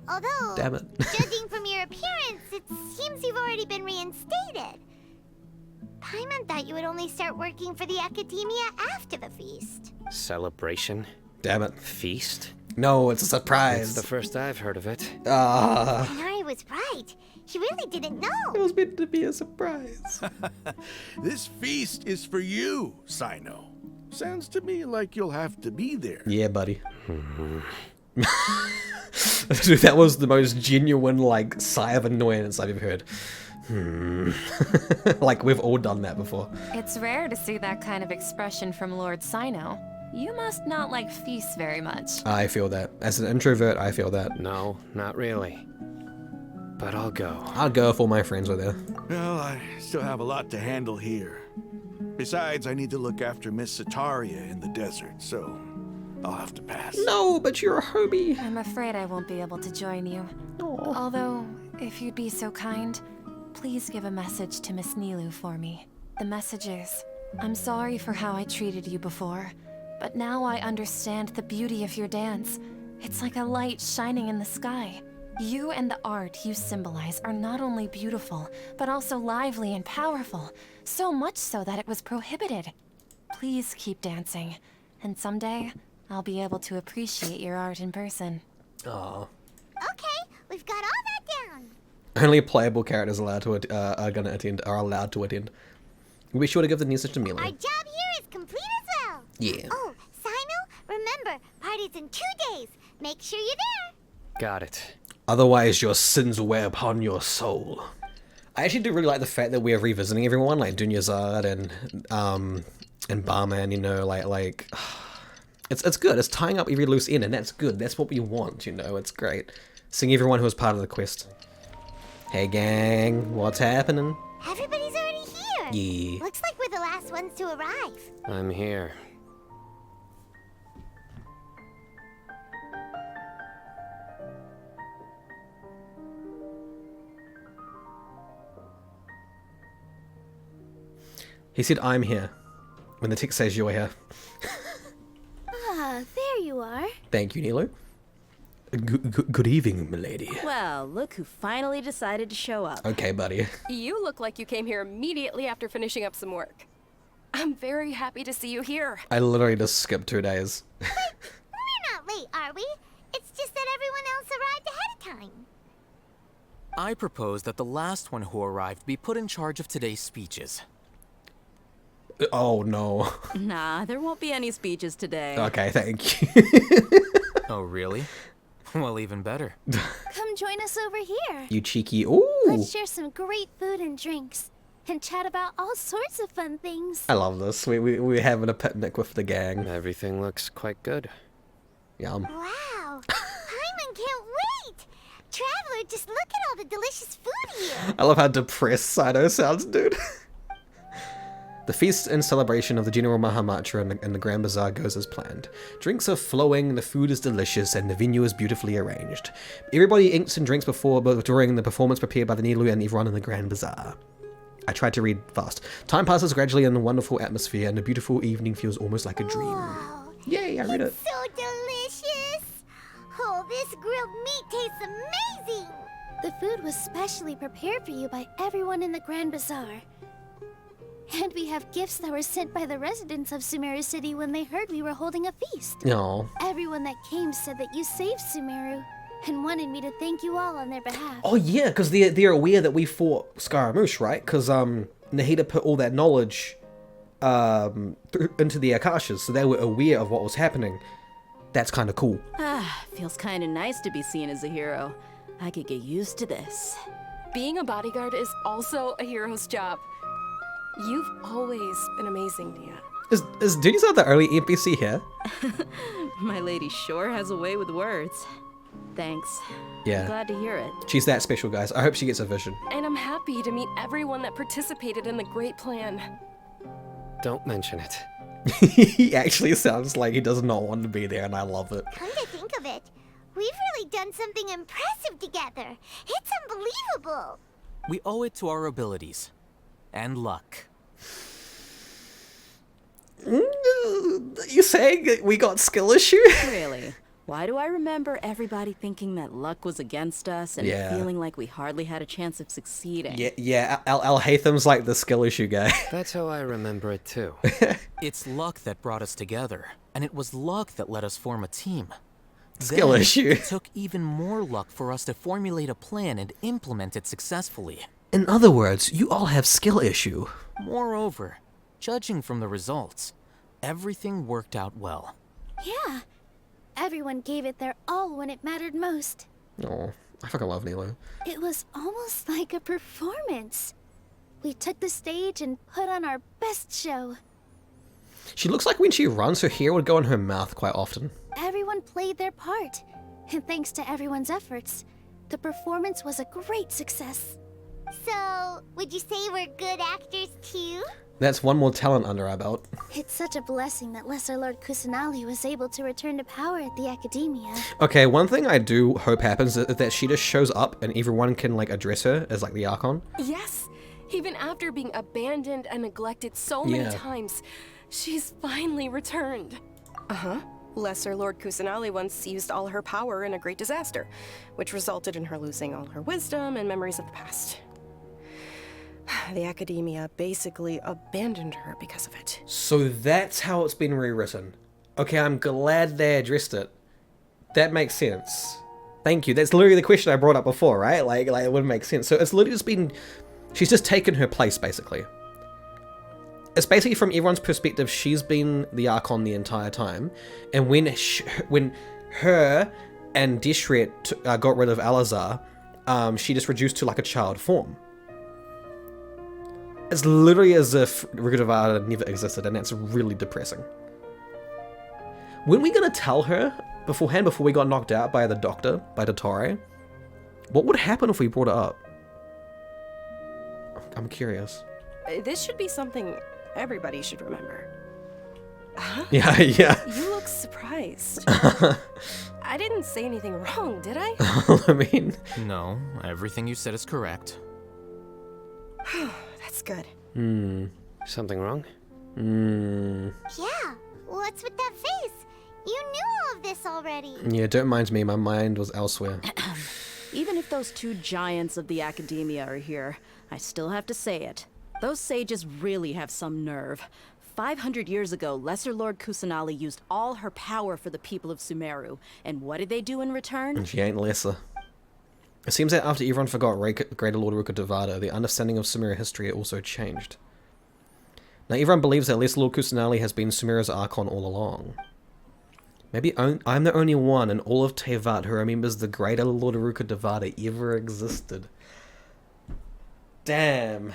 Speaker 2: Although,
Speaker 1: damn it.
Speaker 2: Judging from your appearance, it seems you've already been reinstated. Paimon thought you would only start working for the Academia after the feast.
Speaker 7: Celebration?
Speaker 1: Damn it.
Speaker 7: Feast?
Speaker 1: No, it's a surprise.
Speaker 7: It's the first I've heard of it.
Speaker 2: Inari was right. He really didn't know.
Speaker 1: It was meant to be a surprise.
Speaker 8: This feast is for you, Sino. Sounds to me like you'll have to be there.
Speaker 1: Yeah, buddy. Dude, that was the most genuine, like, sigh of annoyance I've ever heard. Like, we've all done that before.
Speaker 9: It's rare to see that kind of expression from Lord Sino. You must not like feasts very much.
Speaker 1: I feel that. As an introvert, I feel that.
Speaker 7: No, not really. But I'll go.
Speaker 1: I'd go if all my friends were there.
Speaker 8: Well, I still have a lot to handle here. Besides, I need to look after Miss Sataria in the desert, so I'll have to pass.
Speaker 1: No, but you're a homie.
Speaker 9: I'm afraid I won't be able to join you.
Speaker 1: Aww.
Speaker 9: Although, if you'd be so kind, please give a message to Miss Nilu for me. The message is, I'm sorry for how I treated you before, but now I understand the beauty of your dance. It's like a light shining in the sky. You and the art you symbolize are not only beautiful, but also lively and powerful. So much so that it was prohibited. Please keep dancing, and someday I'll be able to appreciate your art in person.
Speaker 1: Aww.
Speaker 2: Okay, we've got all that down.
Speaker 1: Only playable characters are allowed to attend. We'll be sure to give the message to Melee.
Speaker 2: Our job here is complete as well.
Speaker 1: Yeah.
Speaker 2: Oh, Sino, remember, party's in 2 days. Make sure you're there.
Speaker 7: Got it.
Speaker 1: Otherwise, your sins wear upon your soul. I actually do really like the fact that we're revisiting everyone, like Dunyazad and Barman. You know, like it's good. It's tying up every loose end, and that's good. That's what we want. You know, it's great. Seeing everyone who was part of the quest. Hey, gang, what's happening?
Speaker 2: Everybody's already here.
Speaker 1: Yeah.
Speaker 2: Looks like we're the last ones to arrive.
Speaker 7: I'm here.
Speaker 1: He said, I'm here, when the text says you're here.
Speaker 2: Ah, there you are.
Speaker 1: Thank you, Nilo. Good evening, milady.
Speaker 6: Well, look who finally decided to show up.
Speaker 1: Okay, buddy.
Speaker 5: You look like you came here immediately after finishing up some work. I'm very happy to see you here.
Speaker 1: I literally just skipped 2 days.
Speaker 2: We're not late, are we? It's just that everyone else arrived ahead of time.
Speaker 4: I propose that the last one who arrived be put in charge of today's speeches.
Speaker 1: Oh, no.
Speaker 6: Nah, there won't be any speeches today.
Speaker 1: Okay, thank you.
Speaker 4: Oh, really? Well, even better.
Speaker 2: Come join us over here.
Speaker 1: You cheeky. Ooh.
Speaker 2: Let's share some great food and drinks and chat about all sorts of fun things.
Speaker 1: I love this. We're having a picnic with the gang.
Speaker 7: Everything looks quite good.
Speaker 1: Yum.
Speaker 2: Wow. Paimon Lord, just look at all the delicious food here.
Speaker 1: I love how depressed Saito sounds, dude. The feast and celebration of the General Mahamatra and the Grand Bazaar goes as planned. Drinks are flowing, the food is delicious, and the venue is beautifully arranged. Everybody eats and drinks but during the performance prepared by the Nilu and everyone in the Grand Bazaar. I tried to read fast. Time passes gradually in a wonderful atmosphere, and the beautiful evening feels almost like a dream.
Speaker 2: Wow.
Speaker 1: Yay, I read it.
Speaker 2: So delicious. Oh, this grilled meat tastes amazing. The food was specially prepared for you by everyone in the Grand Bazaar. And we have gifts that were sent by the residents of Sumeru City when they heard we were holding a feast.
Speaker 1: No.
Speaker 2: Everyone that came said that you saved Sumeru and wanted me to thank you all on their behalf.
Speaker 1: Oh yeah, because they're aware that we fought Scaramouche, right? Because Nahida put all that knowledge into the Akashas, so they were aware of what was happening. That's kind of cool.
Speaker 6: Feels kind of nice to be seen as a hero. I could get used to this.
Speaker 5: Being a bodyguard is also a hero's job. You've always been amazing, Dia.
Speaker 1: Is Duty's the only NPC here?
Speaker 6: My lady sure has a way with words. Thanks.
Speaker 1: Yeah.
Speaker 6: I'm glad to hear it.
Speaker 1: She's that special, guys. I hope she gets a vision.
Speaker 5: And I'm happy to meet everyone that participated in the great plan.
Speaker 7: Don't mention it.
Speaker 1: He actually sounds like he does not want to be there, and I love it.
Speaker 2: Come to think of it, we've really done something impressive together. It's unbelievable.
Speaker 4: We owe it to our abilities. And luck.
Speaker 1: You saying that we got skill issue?
Speaker 6: Really? Why do I remember everybody thinking that luck was against us and
Speaker 1: Yeah.
Speaker 6: feeling like we hardly had a chance of succeeding?
Speaker 1: Yeah. Al Haytham's like the skill issue guy.
Speaker 7: That's how I remember it too.
Speaker 4: It's luck that brought us together, and it was luck that let us form a team.
Speaker 1: Skill
Speaker 4: Then,
Speaker 1: issue.
Speaker 4: It took even more luck for us to formulate a plan and implement it successfully.
Speaker 1: In other words, you all have skill issue.
Speaker 4: Moreover, judging from the results, everything worked out well.
Speaker 2: Yeah. Everyone gave it their all when it mattered most.
Speaker 1: Oh, I fucking love Nilo.
Speaker 2: It was almost like a performance. We took the stage and put on our best show.
Speaker 1: She looks like when she runs, her hair would go in her mouth quite often.
Speaker 2: Everyone played their part. And thanks to everyone's efforts, the performance was a great success. So, would you say we're good actors too?
Speaker 1: That's one more talent under our belt.
Speaker 2: It's such a blessing that Lesser Lord Kusanali was able to return to power at the Academia.
Speaker 1: Okay, one thing I do hope happens is that she just shows up and everyone can like address her as like the Archon.
Speaker 5: Yes, even after being abandoned and neglected so many
Speaker 1: Yeah.
Speaker 5: times, she's finally returned. Uh-huh. Lesser Lord Kusanali once used all her power in a great disaster, which resulted in her losing all her wisdom and memories of the past. The Academia basically abandoned her because of it.
Speaker 1: So that's how it's been rewritten. Okay, I'm glad they addressed it. That makes sense. Thank you. That's literally the question I brought up before, right? Like it would make sense. So it's literally just been... She's just taken her place, basically. It's basically from everyone's perspective, she's been the Archon the entire time. And when her and Deshret got rid of Alazar, she just reduced to like a child form. It's literally as if Rukudavada never existed, and that's really depressing. Weren't we gonna tell her beforehand, before we got knocked out by the doctor, by Dottore? What would happen if we brought it up? I'm curious.
Speaker 5: This should be something everybody should remember. Huh?
Speaker 1: Yeah.
Speaker 5: You look surprised. I didn't say anything wrong, did I?
Speaker 1: I mean...
Speaker 4: No, everything you said is correct.
Speaker 5: That's good.
Speaker 7: Something wrong?
Speaker 2: Yeah, what's with that face? You knew all of this already.
Speaker 1: Yeah, don't mind me, my mind was elsewhere.
Speaker 6: Even if those two giants of the Academia are here, I still have to say it. Those sages really have some nerve. 500 years ago, Lesser Lord Kusanali used all her power for the people of Sumeru. And what did they do in return?
Speaker 1: She ain't lesser. It seems that after everyone forgot Greater Lord Rukudavada, the understanding of Sumeru history also changed. Now everyone believes that Lesser Lord Kusanali has been Sumeru's Archon all along. Maybe I'm the only one in all of Tevat who remembers the Greater Lord Rukudavada ever existed. Damn.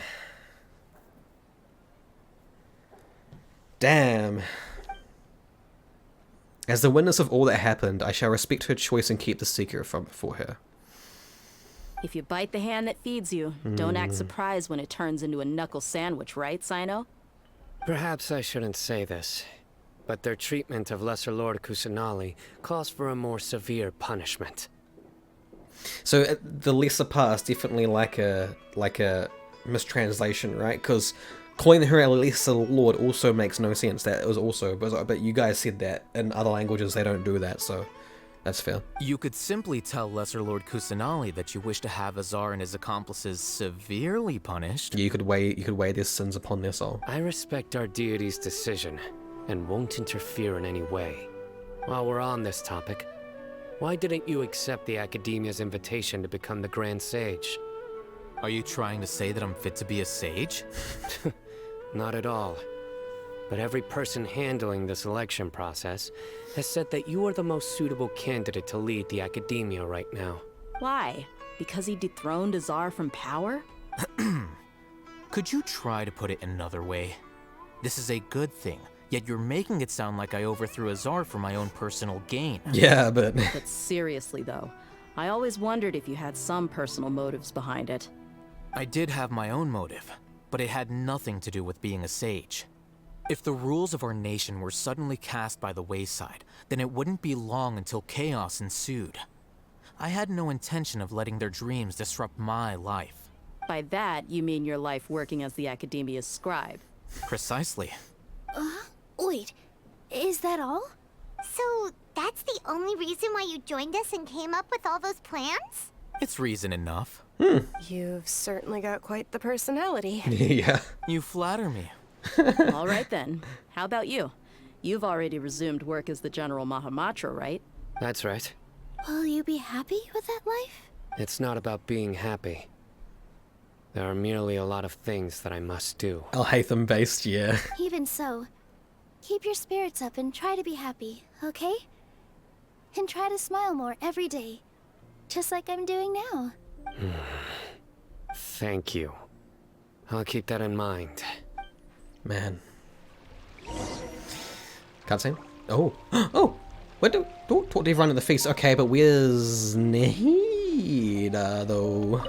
Speaker 1: As the witness of all that happened, I shall respect her choice and keep the secret for her.
Speaker 6: If you bite the hand that feeds you, don't act surprised when it turns into a knuckle sandwich, right, Sino?
Speaker 7: Perhaps I shouldn't say this, but their treatment of Lesser Lord Kusanali calls for a more severe punishment.
Speaker 1: So the lesser pass definitely like a mistranslation, right? Because calling her a lesser lord also makes no sense. That was also, but you guys said that in other languages they don't do that, so that's fair.
Speaker 4: You could simply tell Lesser Lord Kusanali that you wish to have Azar and his accomplices severely punished.
Speaker 1: Yeah, you could weigh their sins upon their soul.
Speaker 7: I respect our deity's decision and won't interfere in any way. While we're on this topic, why didn't you accept the Academia's invitation to become the Grand Sage?
Speaker 4: Are you trying to say that I'm fit to be a sage?
Speaker 7: Not at all. But every person handling the selection process has said that you are the most suitable candidate to lead the Academia right now.
Speaker 6: Why? Because he dethroned Azar from power?
Speaker 4: Could you try to put it another way? This is a good thing, yet you're making it sound like I overthrew Azar for my own personal gain.
Speaker 1: Yeah, but...
Speaker 6: But seriously though, I always wondered if you had some personal motives behind it.
Speaker 4: I did have my own motive, but it had nothing to do with being a sage. If the rules of our nation were suddenly cast by the wayside, then it wouldn't be long until chaos ensued. I had no intention of letting their dreams disrupt my life.
Speaker 6: By that, you mean your life working as the Academia's scribe.
Speaker 4: Precisely.
Speaker 2: Wait, is that all? So, that's the only reason why you joined us and came up with all those plans?
Speaker 4: It's reason enough.
Speaker 5: You've certainly got quite the personality.
Speaker 1: yeah.
Speaker 4: You flatter me.
Speaker 6: All right then. How about you? You've already resumed work as the General Mahamatra, right?
Speaker 7: That's right.
Speaker 2: Will you be happy with that life?
Speaker 7: It's not about being happy. There are merely a lot of things that I must do.
Speaker 1: Alhaitham based, yeah.
Speaker 2: Even so, keep your spirits up and try to be happy, okay? And try to smile more every day. Just like I'm doing now.
Speaker 7: Thank you. I'll keep that in mind.
Speaker 1: Man. Cutscene? Oh. Oh! What do talk to everyone at the feast. Okay, but where's Nahida, though?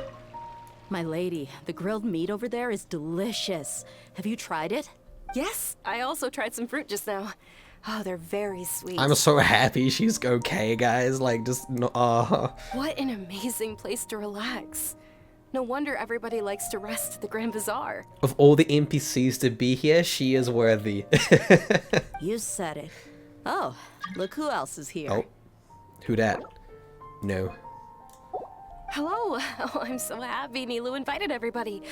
Speaker 6: My lady, the grilled meat over there is delicious. Have you tried it?
Speaker 5: Yes, I also tried some fruit just now. Oh, they're very sweet.
Speaker 1: I'm so happy she's okay, guys. Like, just no.
Speaker 5: What an amazing place to relax. No wonder everybody likes to rest at the Grand Bazaar.
Speaker 1: Of all the NPCs to be here, she is worthy.
Speaker 6: You said it. Oh, look who else is here.
Speaker 1: Oh, who dat? No.
Speaker 5: Hello. Oh, I'm so happy Nilu invited everybody.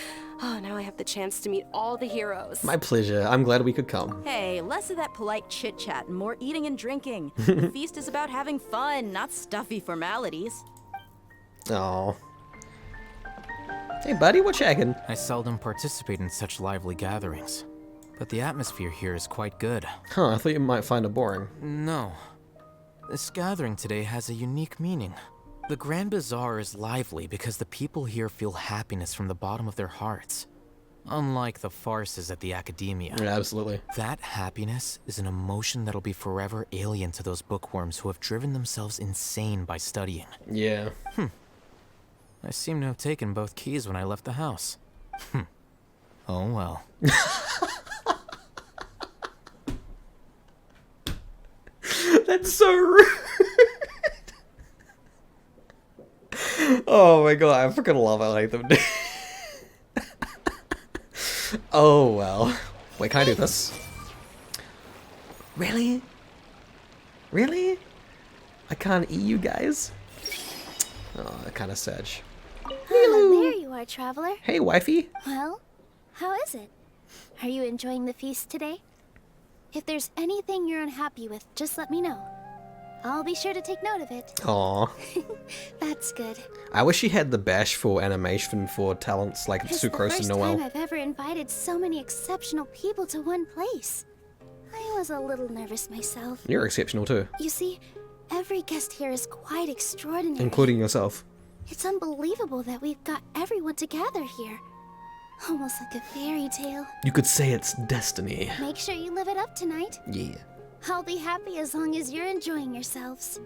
Speaker 5: Oh, now I have the chance to meet all the heroes.
Speaker 1: My pleasure. I'm glad we could come.
Speaker 6: Hey, less of that polite chit-chat and more eating and drinking. The feast is about having fun, not stuffy formalities.
Speaker 1: Oh. Hey, buddy, what checking?
Speaker 4: I seldom participate in such lively gatherings, but the atmosphere here is quite good.
Speaker 1: Huh, I thought you might find it boring.
Speaker 4: No. This gathering today has a unique meaning. The Grand Bazaar is lively because the people here feel happiness from the bottom of their hearts. Unlike the farces at the Academia.
Speaker 1: Yeah, absolutely.
Speaker 4: That happiness is an emotion that'll be forever alien to those bookworms who have driven themselves insane by studying.
Speaker 1: Yeah.
Speaker 4: I seem to have taken both keys when I left the house. Oh well.
Speaker 1: That's so rude. Oh my god, I freaking love Alhaitham. Oh well. Wait, can I do this? Really? Really? I can't eat you guys? Oh, that kind of sad.
Speaker 2: There you are, traveler.
Speaker 1: Hey, wifey.
Speaker 2: Well, how is it? Are you enjoying the feast today? If there's anything you're unhappy with, just let me know. I'll be sure to take note of it.
Speaker 1: Aw.
Speaker 2: That's good.
Speaker 1: I wish she had the bashful animation for talents like
Speaker 2: It's
Speaker 1: Sucrose and
Speaker 2: the first
Speaker 1: Noel.
Speaker 2: time I've ever invited so many exceptional people to one place. I was a little nervous myself.
Speaker 1: You're exceptional too,
Speaker 2: You see, every guest here is quite extraordinary.
Speaker 1: including yourself.
Speaker 2: It's unbelievable that we've got everyone together here. Almost like a fairy tale.
Speaker 1: You could say it's destiny.
Speaker 2: Make sure you live it up tonight.
Speaker 1: Yeah.
Speaker 2: I'll be happy as long as you're enjoying yourselves.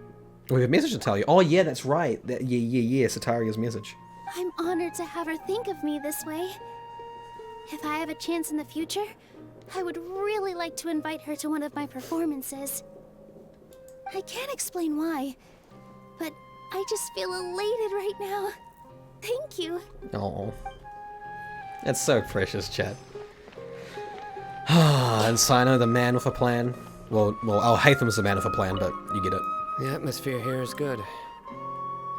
Speaker 1: We have a message to tell you. Oh yeah, that's right. Yeah, Sataria's message.
Speaker 2: I'm honored to have her think of me this way. If I have a chance in the future, I would really like to invite her to one of my performances. I can't explain why, but I just feel elated right now. Thank you.
Speaker 1: Oh, that's so precious, chat. And Sino, the man with a plan. Well, Haytham's the man with a plan, but you get it.
Speaker 7: The atmosphere here is good.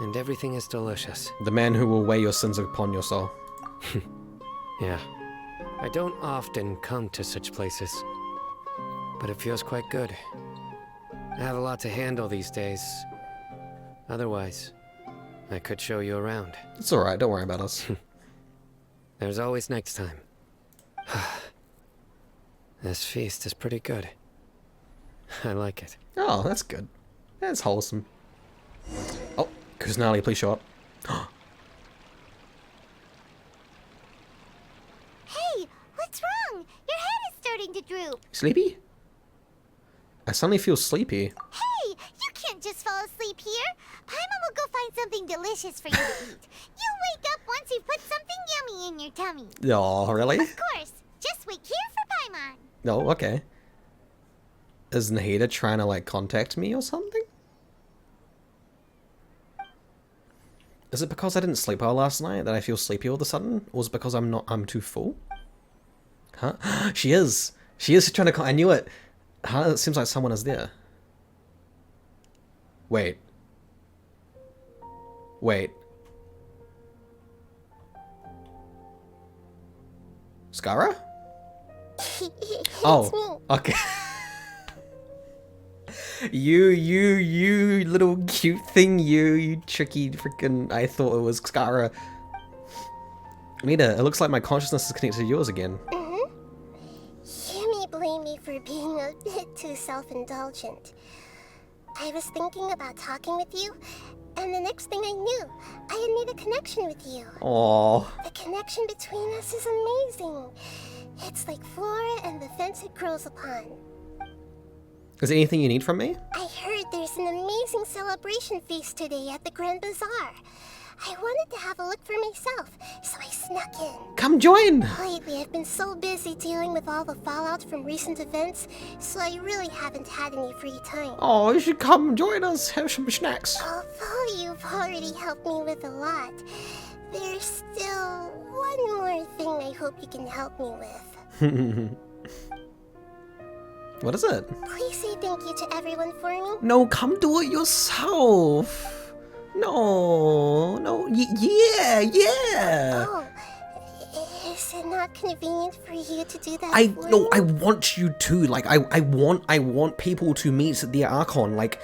Speaker 7: And everything is delicious.
Speaker 1: The man who will weigh your sins upon your soul.
Speaker 7: Yeah. I don't often come to such places, but it feels quite good. I have a lot to handle these days. Otherwise, I could show you around.
Speaker 1: It's alright, don't worry about us.
Speaker 7: There's always next time. This feast is pretty good. I like it.
Speaker 1: Oh, that's good. That's wholesome. Oh, Kusanali, please show up.
Speaker 2: Hey, what's wrong? Your head is starting to droop.
Speaker 1: Sleepy? I suddenly feel sleepy.
Speaker 2: Hey, you can't just fall asleep here. Paimon will go find something delicious for you to eat. You'll wake up once you've put something yummy in your tummy.
Speaker 1: Oh, really?
Speaker 2: Of course. Just wait here for Paimon.
Speaker 1: Oh, okay. Is Nahida trying to, like, contact me or something? Is it because I didn't sleep well last night that I feel sleepy all of a sudden? Or is it because I'm too full? Huh? She is! She is trying to I knew it! Huh? It seems like someone is there. Wait. Wait. Skara? Oh, okay. you little cute thing, you tricky freaking. I thought it was Skara. Nita, it looks like my consciousness is connected to yours again.
Speaker 2: You may blame me for being a bit too self-indulgent. I was thinking about talking with you, and the next thing I knew, I had made a connection with you.
Speaker 1: Aww.
Speaker 2: The connection between us is amazing. It's like flora and the fence it grows upon.
Speaker 1: Is there anything you need from me?
Speaker 2: I heard there's an amazing celebration feast today at the Grand Bazaar. I wanted to have a look for myself, so I snuck in.
Speaker 1: Come join!
Speaker 2: Lately, I've been so busy dealing with all the fallout from recent events, so I really haven't had any free time.
Speaker 1: Oh, you should come join us, have some snacks.
Speaker 2: Although you've already helped me with a lot, there's still one more thing I hope you can help me with.
Speaker 1: What is it?
Speaker 2: Please say thank you to everyone for me.
Speaker 1: No, come do it yourself. No, yeah.
Speaker 2: Oh, is it not convenient for you to do that?
Speaker 1: I want you to. Like, I want people to meet the Archon. Like,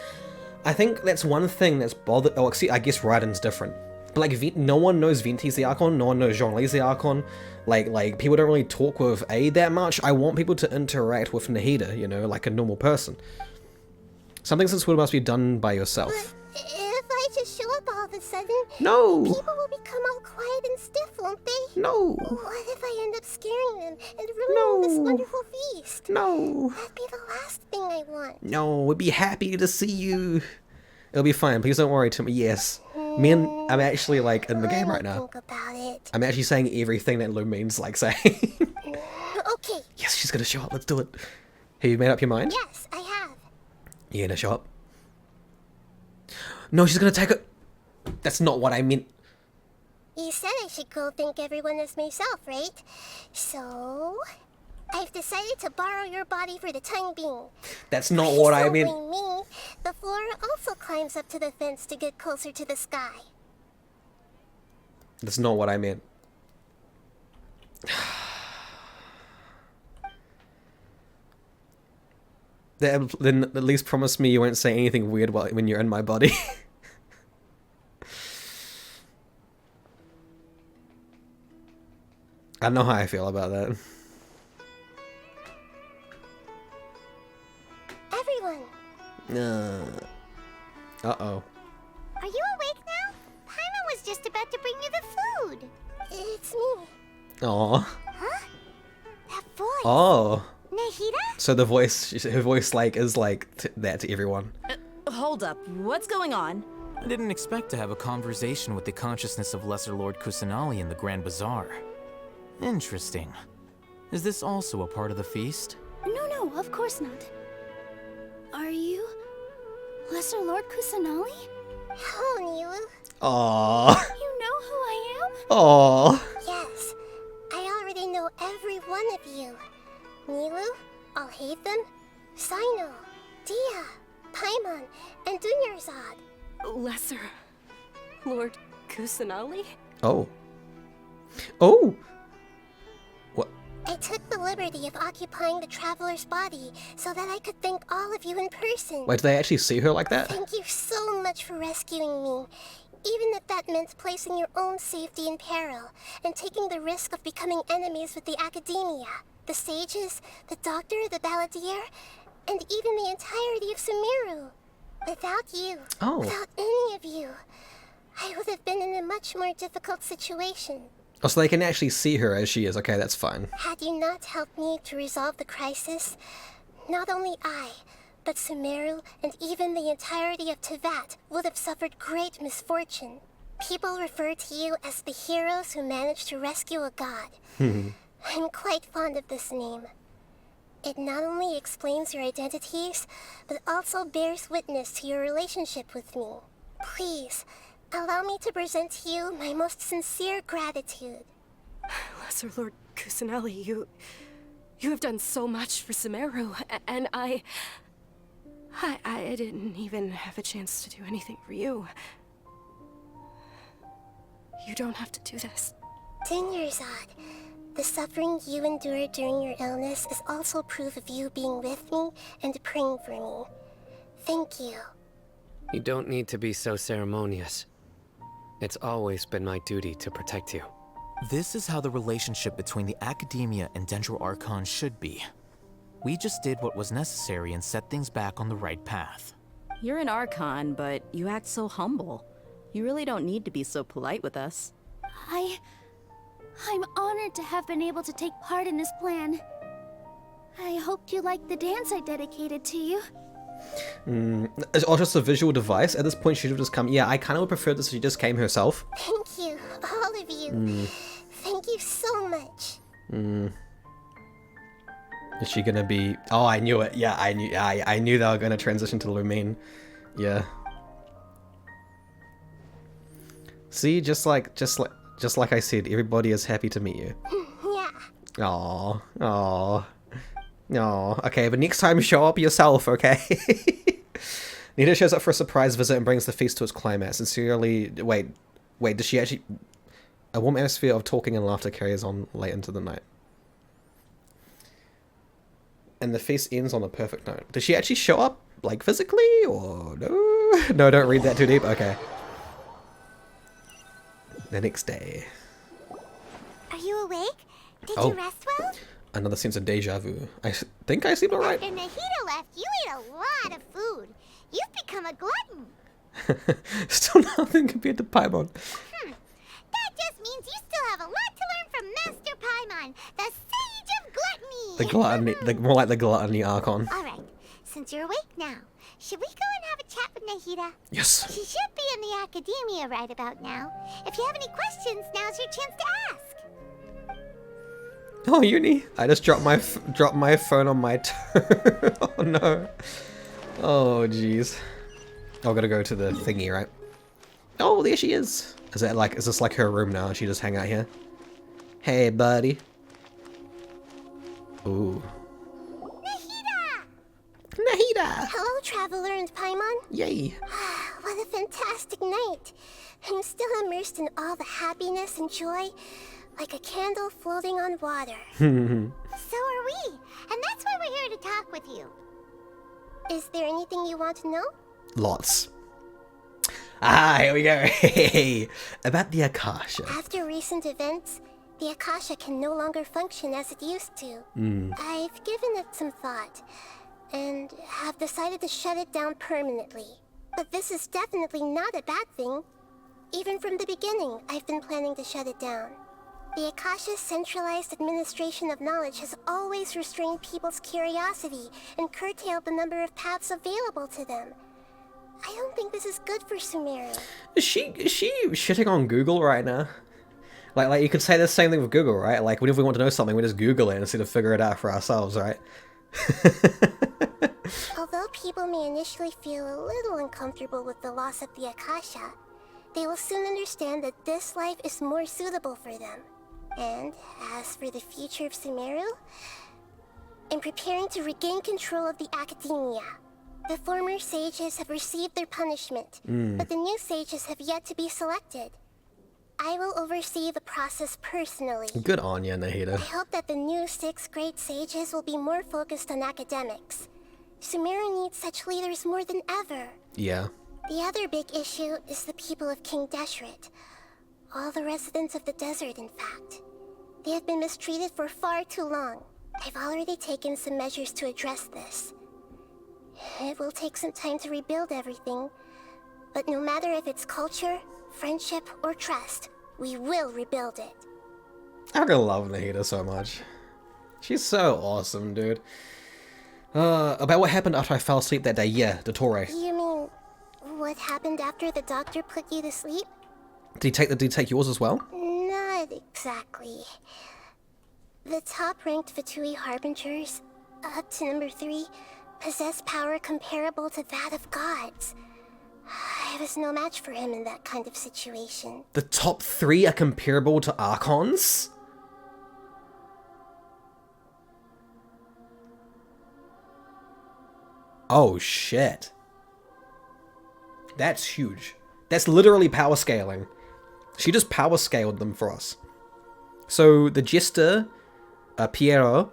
Speaker 1: I think that's one thing that's bothered. Oh, I guess Raiden's different. But like, no one knows Venti's the Archon. No one knows Zhongli's the Archon. Like people don't really talk with A that much. I want people to interact with Nahida, you know, like a normal person. Something since would must be done by yourself.
Speaker 2: But if I just show up all of a sudden,
Speaker 1: No.
Speaker 2: people will become all quiet and stiff, won't they?
Speaker 1: No.
Speaker 2: What if I end up scaring them and ruining this wonderful feast?
Speaker 1: No.
Speaker 2: That'd be the last thing I want.
Speaker 1: No, we'd be happy to see you. It'll be fine. Please don't worry, Tim. Yes. I'm actually, like, in the game right now.
Speaker 2: Think about it.
Speaker 1: I'm actually saying everything that Lumine's, like, saying.
Speaker 2: Okay.
Speaker 1: Yes, she's gonna show up. Let's do it. Have you made up your mind?
Speaker 2: Yes, I have.
Speaker 1: You gonna show up? No, she's gonna take it. That's not what I meant.
Speaker 2: You said I should go thank everyone as myself, right? So, I've decided to borrow your body for the time being.
Speaker 1: That's not what I meant.
Speaker 2: Knowing me, the flora also climbs up to the fence to get closer to the sky.
Speaker 1: That's not what I meant. Then at least promise me you won't say anything weird when you're in my body. I don't know how I feel about that.
Speaker 2: Everyone,
Speaker 1: Uh-oh.
Speaker 2: are you awake now? Paimon was just about to bring you the food. It's me.
Speaker 1: Aw.
Speaker 2: Huh? That voice.
Speaker 1: Oh.
Speaker 2: Nahida?
Speaker 1: So the voice, her voice, like, is like that to everyone.
Speaker 6: Hold up, what's going on?
Speaker 4: I didn't expect to have a conversation with the consciousness of Lesser Lord Kusanali in the Grand Bazaar. Interesting. Is this also a part of the feast?
Speaker 2: No, of course not. Are you Lesser Lord Kusanali? Oh, Nilu.
Speaker 1: Aww.
Speaker 2: You know who I am?
Speaker 1: Aww.
Speaker 2: Yes, I already know every one of you. Nilu, Alhaitham, Sino, Dia, Paimon, and Dunyarzad.
Speaker 5: Lesser Lord Kusanali?
Speaker 1: Oh. Oh. What?
Speaker 2: I took the liberty of occupying the traveler's body so that I could thank all of you in person.
Speaker 1: Wait, did they actually see her like that?
Speaker 2: Thank you so much for rescuing me, even if that meant placing your own safety in peril and taking the risk of becoming enemies with the Academia, the sages, the doctor, the balladeer, and even the entirety of Sumeru. Without you, without any of you, I would have been in a much more difficult situation.
Speaker 1: Oh, so they can actually see her as she is. Okay, that's fine.
Speaker 2: Had you not helped me to resolve the crisis, not only I, but Sumeru and even the entirety of Tevat would have suffered great misfortune. People refer to you as the heroes who managed to rescue a god. I'm quite fond of this name. It not only explains your identities, but also bears witness to your relationship with me. Please, allow me to present to you my most sincere gratitude.
Speaker 5: Lesser Lord Kusanali, you have done so much for Sumeru, and I didn't even have a chance to do anything for you. You don't have to do this.
Speaker 2: Dunyarzad, the suffering you endured during your illness is also proof of you being with me and praying for me. Thank you.
Speaker 7: You don't need to be so ceremonious. It's always been my duty to protect you.
Speaker 4: This is how the relationship between the Academia and Sumeru Archon should be. We just did what was necessary and set things back on the right path.
Speaker 6: You're an Archon, but you act so humble. You really don't need to be so polite with us.
Speaker 2: I'm honored to have been able to take part in this plan. I hoped you liked the dance I dedicated to you.
Speaker 1: It's all just a visual device. At this point, she should have just come. Yeah, I kind of would prefer this if she just came herself.
Speaker 2: Thank you, all of you. Thank you so much.
Speaker 1: Is she gonna be? Oh, I knew it. Yeah, I knew they were gonna transition to Lumine. Yeah. See, just like I said, everybody is happy to meet you.
Speaker 2: Yeah.
Speaker 1: Aww. Okay, but next time show up yourself, okay? Nita shows up for a surprise visit and brings the feast to its climax. Sincerely, wait, does she actually... A warm atmosphere of talking and laughter carries on late into the night. And the feast ends on a perfect note. Does she actually show up, like, physically, or no? No, don't read that too deep, okay. The next day.
Speaker 2: Are you awake? Did you rest well?
Speaker 1: Another sense of deja vu. I think I seemed alright.
Speaker 2: After Nahida left, you ate a lot of food. You've become a glutton.
Speaker 1: Still nothing compared to Paimon.
Speaker 2: That just means you still have a lot to learn from Master Paimon, the Sage of Gluttony.
Speaker 1: The gluttony, more like the Gluttony Archon.
Speaker 2: Alright, since you're awake now, should we go and have a chat with Nahida?
Speaker 1: Yes.
Speaker 2: She should be in the Academia right about now. If you have any questions, now's your chance to ask.
Speaker 1: Oh, Uni! I just dropped my phone on my oh no. Oh jeez. I gotta go to the thingy, right? Oh, there she is. Is this like her room now? She just hang out here? Hey, buddy. Ooh. Nahida!
Speaker 2: Hello, Traveler and Paimon.
Speaker 1: Yay.
Speaker 2: What a fantastic night. I'm still immersed in all the happiness and joy, like a candle floating on water. So are we, and that's why we're here to talk with you. Is there anything you want to know?
Speaker 1: Lots. Ah, here we go. Hey, about the Akasha.
Speaker 2: After recent events, the Akasha can no longer function as it used to. I've given it some thought, and have decided to shut it down permanently. But this is definitely not a bad thing. Even from the beginning, I've been planning to shut it down. The Akasha's centralized administration of knowledge has always restrained people's curiosity and curtailed the number of paths available to them. I don't think this is good for Sumeru.
Speaker 1: Is she shitting on Google right now? Like you could say the same thing with Google, right? Like whenever we want to know something, we just Google it instead of figure it out for ourselves, right?
Speaker 2: Although people may initially feel a little uncomfortable with the loss of the Akasha, they will soon understand that this life is more suitable for them. And as for the future of Sumeru, I'm preparing to regain control of the Academia. The former sages have received their punishment, but the new sages have yet to be selected. I will oversee the process personally.
Speaker 1: Good on you, Nahida.
Speaker 2: I hope that the new 6th grade sages will be more focused on academics. Sumeru needs such leaders more than ever.
Speaker 1: Yeah.
Speaker 2: The other big issue is the people of King Deshret. All the residents of the desert, in fact. They have been mistreated for far too long. I've already taken some measures to address this. It will take some time to rebuild everything, but no matter if it's culture, friendship, or trust, we will rebuild it.
Speaker 1: I really love Nahida so much. She's so awesome, dude. About what happened after I fell asleep that day, yeah, Dottore.
Speaker 2: You mean, what happened after the doctor put you to sleep?
Speaker 1: Did he take yours as well?
Speaker 2: Not exactly. The top-ranked Fatui Harbingers, up to number 3, possess power comparable to that of gods. I was no match for him in that kind of situation.
Speaker 1: The top 3 are comparable to Archons? Oh shit. That's huge. That's literally power scaling. She just power scaled them for us. So the Jester, Piero,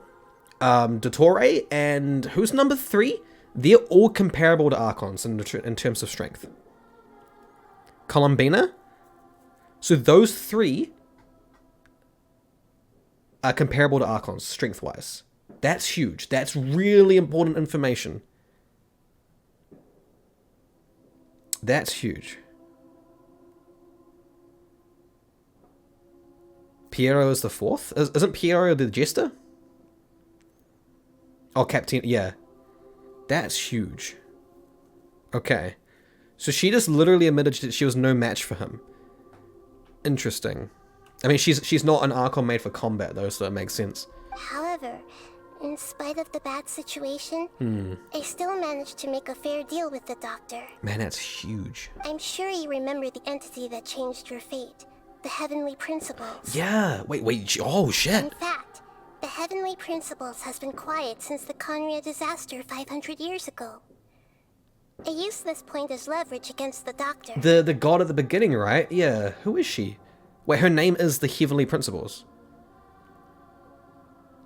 Speaker 1: Dottore, and who's number 3? They're all comparable to Archons in terms of strength. Columbina? So those 3 are comparable to Archons, strength-wise. That's huge. That's really important information. That's huge. Piero is the 4th? Isn't Piero the Jester? Oh, Captain, yeah. That's huge. Okay. So she just literally admitted that she was no match for him. Interesting. I mean, she's not an Archon made for combat, though, so that makes sense.
Speaker 2: However, in spite of the bad situation, I still managed to make a fair deal with the doctor.
Speaker 1: Man, that's huge.
Speaker 2: I'm sure you remember the entity that changed your fate. The Heavenly Principles.
Speaker 1: Yeah, wait, oh shit.
Speaker 2: In fact, the Heavenly Principles has been quiet since the Conria disaster 500 years ago. I used this point as leverage against the doctor.
Speaker 1: The god at the beginning, right? Yeah, who is she? Wait, her name is the Heavenly Principles.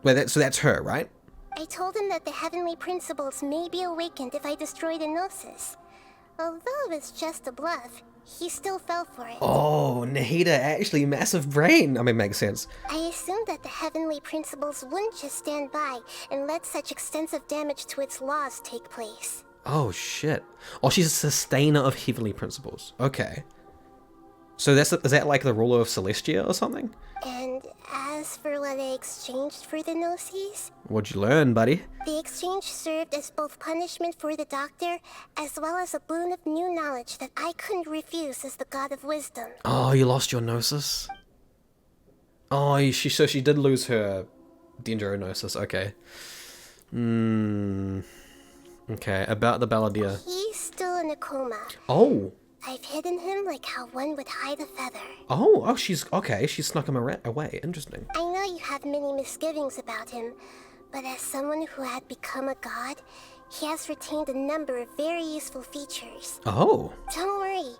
Speaker 1: Wait, so that's her, right?
Speaker 2: I told him that the Heavenly Principles may be awakened if I destroy the Gnosis. Although it's just a bluff, he still fell for it.
Speaker 1: Oh, Nahida, actually, massive brain. I mean, makes sense.
Speaker 2: I assumed that the Heavenly Principles wouldn't just stand by and let such extensive damage to its laws take place.
Speaker 1: Oh, shit. Oh, she's a sustainer of Heavenly Principles. Okay. So is that like the ruler of Celestia or something?
Speaker 2: And as for what I exchanged for the Gnosis,
Speaker 1: What'd you learn, buddy?
Speaker 2: the exchange served as both punishment for the doctor, as well as a boon of new knowledge that I couldn't refuse as the god of wisdom.
Speaker 1: Oh, you lost your Gnosis? Oh, so she did lose her Dendrognosis, okay. Okay, about the Balladeer.
Speaker 2: He's still in a coma.
Speaker 1: Oh!
Speaker 2: I've hidden him like how one would hide a feather.
Speaker 1: Oh, she's snuck him away. Interesting.
Speaker 2: I know you have many misgivings about him, but as someone who had become a god, he has retained a number of very useful features.
Speaker 1: Oh.
Speaker 2: Don't worry,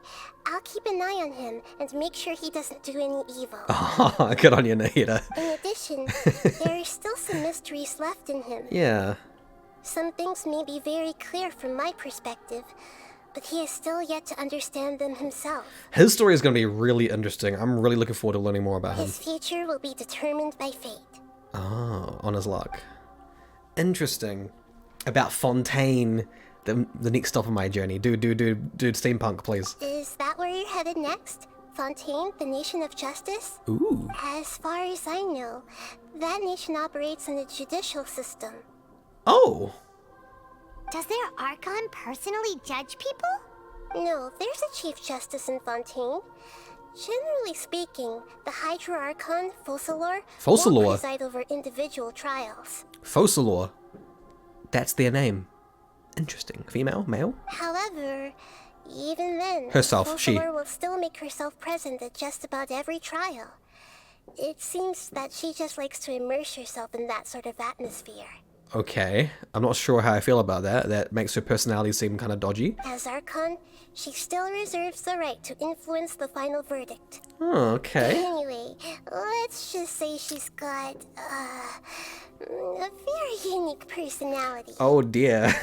Speaker 2: I'll keep an eye on him and make sure he doesn't do any evil.
Speaker 1: Oh, good on you, Nahida.
Speaker 2: In addition, there are still some mysteries left in him.
Speaker 1: Yeah.
Speaker 2: Some things may be very clear from my perspective, but he is still yet to understand them himself.
Speaker 1: His story is going to be really interesting. I'm really looking forward to learning more about him.
Speaker 2: His future will be determined by fate.
Speaker 1: Oh, on his luck. Interesting. About Fontaine, the next stop on my journey. Dude, steampunk, please.
Speaker 2: Is that where you're headed next? Fontaine, the nation of justice?
Speaker 1: Ooh.
Speaker 2: As far as I know, that nation operates on a judicial system.
Speaker 1: Oh.
Speaker 2: Does their Archon personally judge people? No, there's a Chief Justice in Fontaine. Generally speaking, the Hydra Archon, Focalor,
Speaker 1: Focalor?
Speaker 2: won't preside over individual trials.
Speaker 1: Focalor. That's their name. Interesting. Female? Male?
Speaker 2: However, even then,
Speaker 1: Herself, she.
Speaker 2: Focalor will still make herself present at just about every trial. It seems that she just likes to immerse herself in that sort of atmosphere.
Speaker 1: Okay. I'm not sure how I feel about that. That makes her personality seem kind of dodgy.
Speaker 2: As Archon, she still reserves the right to influence the final verdict.
Speaker 1: Oh, okay.
Speaker 2: Anyway, let's just say she's got, a very unique personality.
Speaker 1: Oh dear.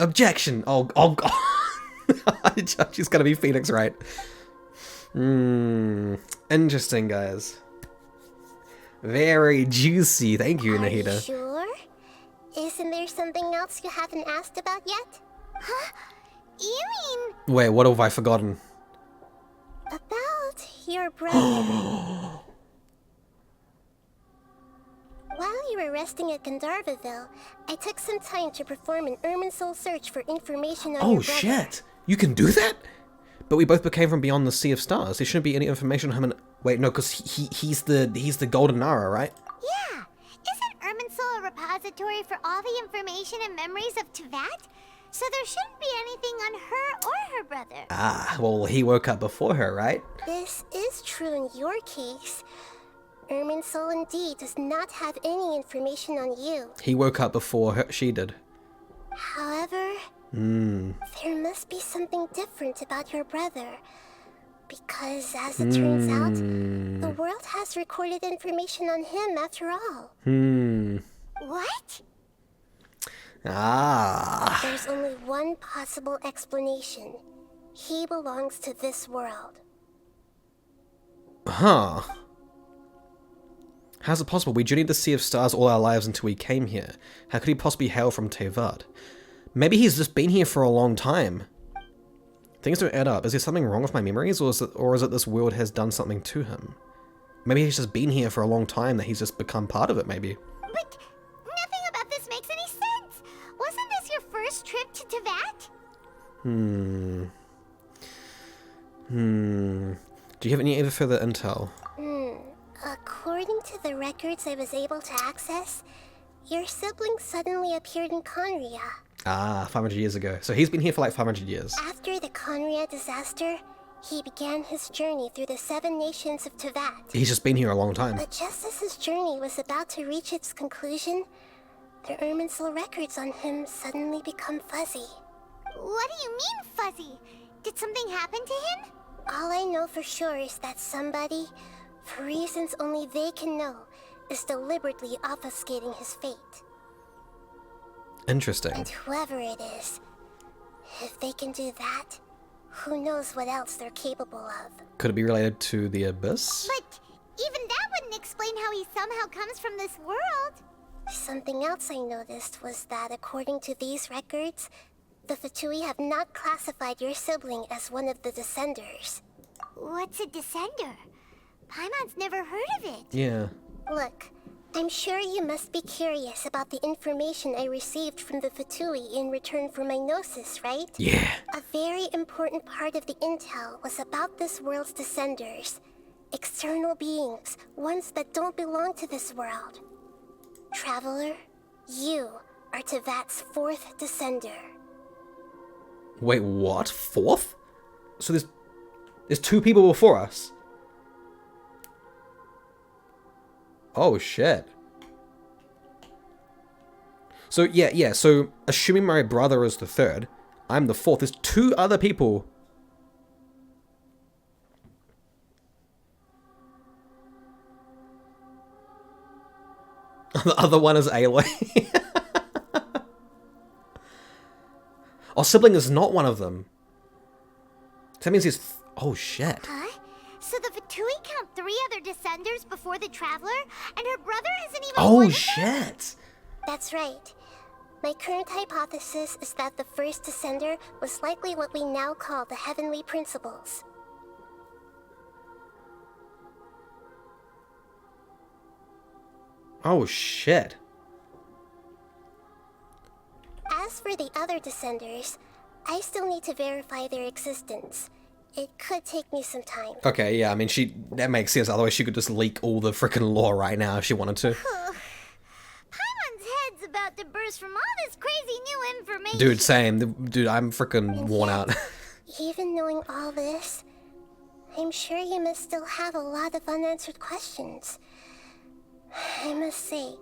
Speaker 1: Objection. Oh god. She's gonna be Phoenix, right? Interesting, guys. Very juicy. Thank you,
Speaker 2: Are you
Speaker 1: Nahida.
Speaker 2: sure? Isn't there something else you haven't asked about yet? Huh? You mean
Speaker 1: Wait, what have I forgotten?
Speaker 2: about your brother? While you were resting at Gandharvaville, I took some time to perform an Irminsul search for information on
Speaker 1: Oh
Speaker 2: your brother.
Speaker 1: shit! You can do that? But we both became from beyond the Sea of Stars. There shouldn't be any information on him. And wait, no, because he's the Golden Nara, right?
Speaker 2: Yeah. Isn't Irminsul a repository for all the information and memories of Tevat? So there shouldn't be anything on her or her brother.
Speaker 1: Ah, well, he woke up before her, right?
Speaker 2: This is true in your case. Irminsul indeed does not have any information on you.
Speaker 1: He woke up before she did.
Speaker 2: However, there must be something different about your brother. Because, as it turns out, the world has recorded information on him after all. What?
Speaker 1: Ah.
Speaker 2: There's only one possible explanation. He belongs to this world.
Speaker 1: Huh. How's it possible? We journeyed the Sea of Stars all our lives until we came here. How could he possibly hail from Tevat? Maybe he's just been here for a long time. Things don't add up. Is there something wrong with my memories, or is it this world has done something to him? Maybe he's just been here for a long time, that he's just become part of it, maybe.
Speaker 2: But nothing about this makes any sense. Wasn't this your first trip to Tevat?
Speaker 1: Do you have any further intel?
Speaker 2: According to the records I was able to access, your sibling suddenly appeared in Conria.
Speaker 1: Ah, 500 years ago. So he's been here for like 500 years.
Speaker 2: After the Conria disaster, he began his journey through the 7 nations of Tevat.
Speaker 1: He's just been here a long time.
Speaker 2: But just as his journey was about to reach its conclusion, the Irminsul records on him suddenly become fuzzy. What do you mean, fuzzy? Did something happen to him? All I know for sure is that somebody, for reasons only they can know, is deliberately obfuscating his fate.
Speaker 1: Interesting.
Speaker 2: And whoever it is, if they can do that, who knows what else they're capable of.
Speaker 1: Could it be related to the Abyss?
Speaker 2: But even that wouldn't explain how he somehow comes from this world. Something else I noticed was that according to these records, the Fatui have not classified your sibling as one of the Descenders. What's a Descender? Paimon's never heard of it.
Speaker 1: Yeah.
Speaker 2: Look, I'm sure you must be curious about the information I received from the Fatui in return for my gnosis, right?
Speaker 1: Yeah.
Speaker 2: A very important part of the intel was about this world's Descenders. External beings, ones that don't belong to this world. Traveler, you are Tevat's 4th Descender.
Speaker 1: Wait, what? 4th? So there's 2 people before us. Oh shit. So yeah, so assuming my brother is the 3rd, I'm the 4th. There's 2 other people. The other one is Aloy. Our sibling is not one of them. So that means he's... Oh shit.
Speaker 2: Huh? So the Fatui count 3 other Descenders before the Traveler, and her brother isn't even one
Speaker 1: Oh
Speaker 2: of them?
Speaker 1: shit.
Speaker 2: That's right. My current hypothesis is that the first Descender was likely what we now call the Heavenly Principles.
Speaker 1: Oh shit.
Speaker 2: for the other Descenders, I still need to verify their existence. It could take me some time.
Speaker 1: Okay, yeah, I mean, that makes sense. Otherwise, she could just leak all the freaking lore right now if she wanted to.
Speaker 2: Paimon's head's about to burst from all this crazy new information.
Speaker 1: Dude, same. Dude, I'm freaking worn out.
Speaker 2: Even knowing all this, I'm sure you must still have a lot of unanswered questions. I must say,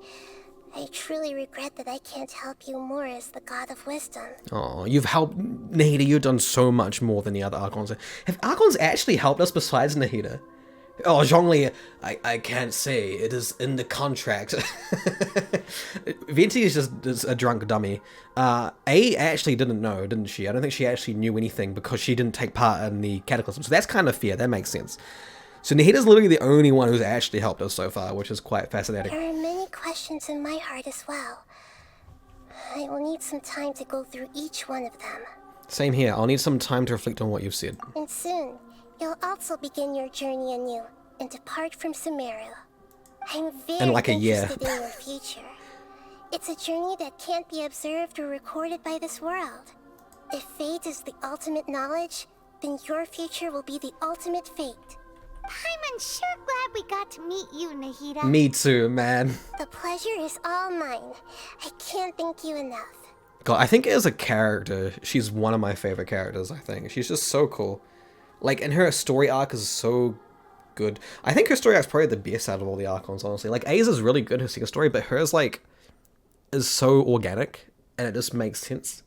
Speaker 2: I truly regret that I can't help you more as the God of Wisdom.
Speaker 1: Oh, you've helped Nahida. You've done so much more than the other Archons. Have Archons actually helped us besides Nahida? Oh, Zhongli, I can't say. It is in the contract. Venti is just a drunk dummy. A actually didn't know, didn't she? I don't think she actually knew anything because she didn't take part in the Cataclysm. So that's kind of fair. That makes sense. So Nahida's literally the only one who's actually helped us so far, which is quite fascinating.
Speaker 2: There are many questions in my heart as well. I will need some time to go through each one of them.
Speaker 1: Same here. I'll need some time to reflect on what you've said.
Speaker 2: And soon, you'll also begin your journey anew and depart from Sumeru. I'm very interested in your future. It's a journey that can't be observed or recorded by this world. If fate is the ultimate knowledge, then your future will be the ultimate fate. I'm sure glad we got to meet you, Nahida.
Speaker 1: Me too, man.
Speaker 2: The pleasure is all mine. I can't thank you enough.
Speaker 1: God, I think as a character, she's one of my favorite characters, I think. She's just so cool. Like, and her story arc is so good. I think her story arc's probably the best out of all the Archons, honestly. Like, A's is really good, her second story, but hers, like, is so organic, and it just makes sense.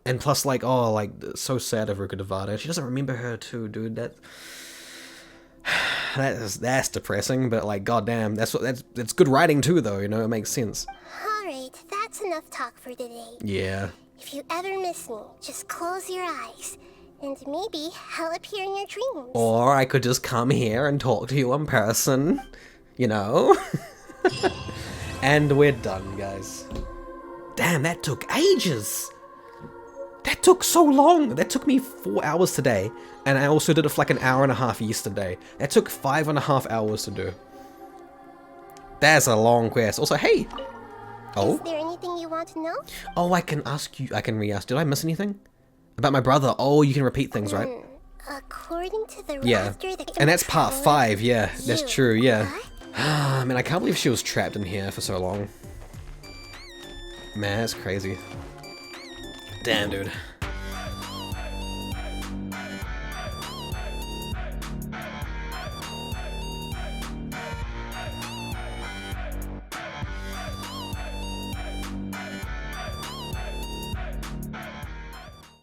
Speaker 1: And plus, like, oh, like, so sad of Ruka Devada. She doesn't remember her too, dude. That's depressing, but like, goddamn, that's good writing too, though. You know, it makes sense.
Speaker 2: All right, that's enough talk for today.
Speaker 1: Yeah.
Speaker 2: If you ever miss me, just close your eyes, and maybe I'll appear in your dreams.
Speaker 1: Or I could just come here and talk to you in person, you know. And we're done, guys. Damn, that took ages. That took so long. That took me 4 hours today. And I also did it for like an hour and a half yesterday. That took 5.5 hours to do. That's a long quest. Also, hey. Oh.
Speaker 2: Is there anything you want to know?
Speaker 1: Oh, I can ask you. I can re-ask. Did I miss anything? About my brother. Oh, you can repeat things, right?
Speaker 2: According to the
Speaker 1: Yeah.
Speaker 2: roster that
Speaker 1: And that's part 5. Yeah, that's true. Yeah.
Speaker 2: What?
Speaker 1: I mean, I can't believe she was trapped in here for so long. Man, that's crazy. Damn, dude.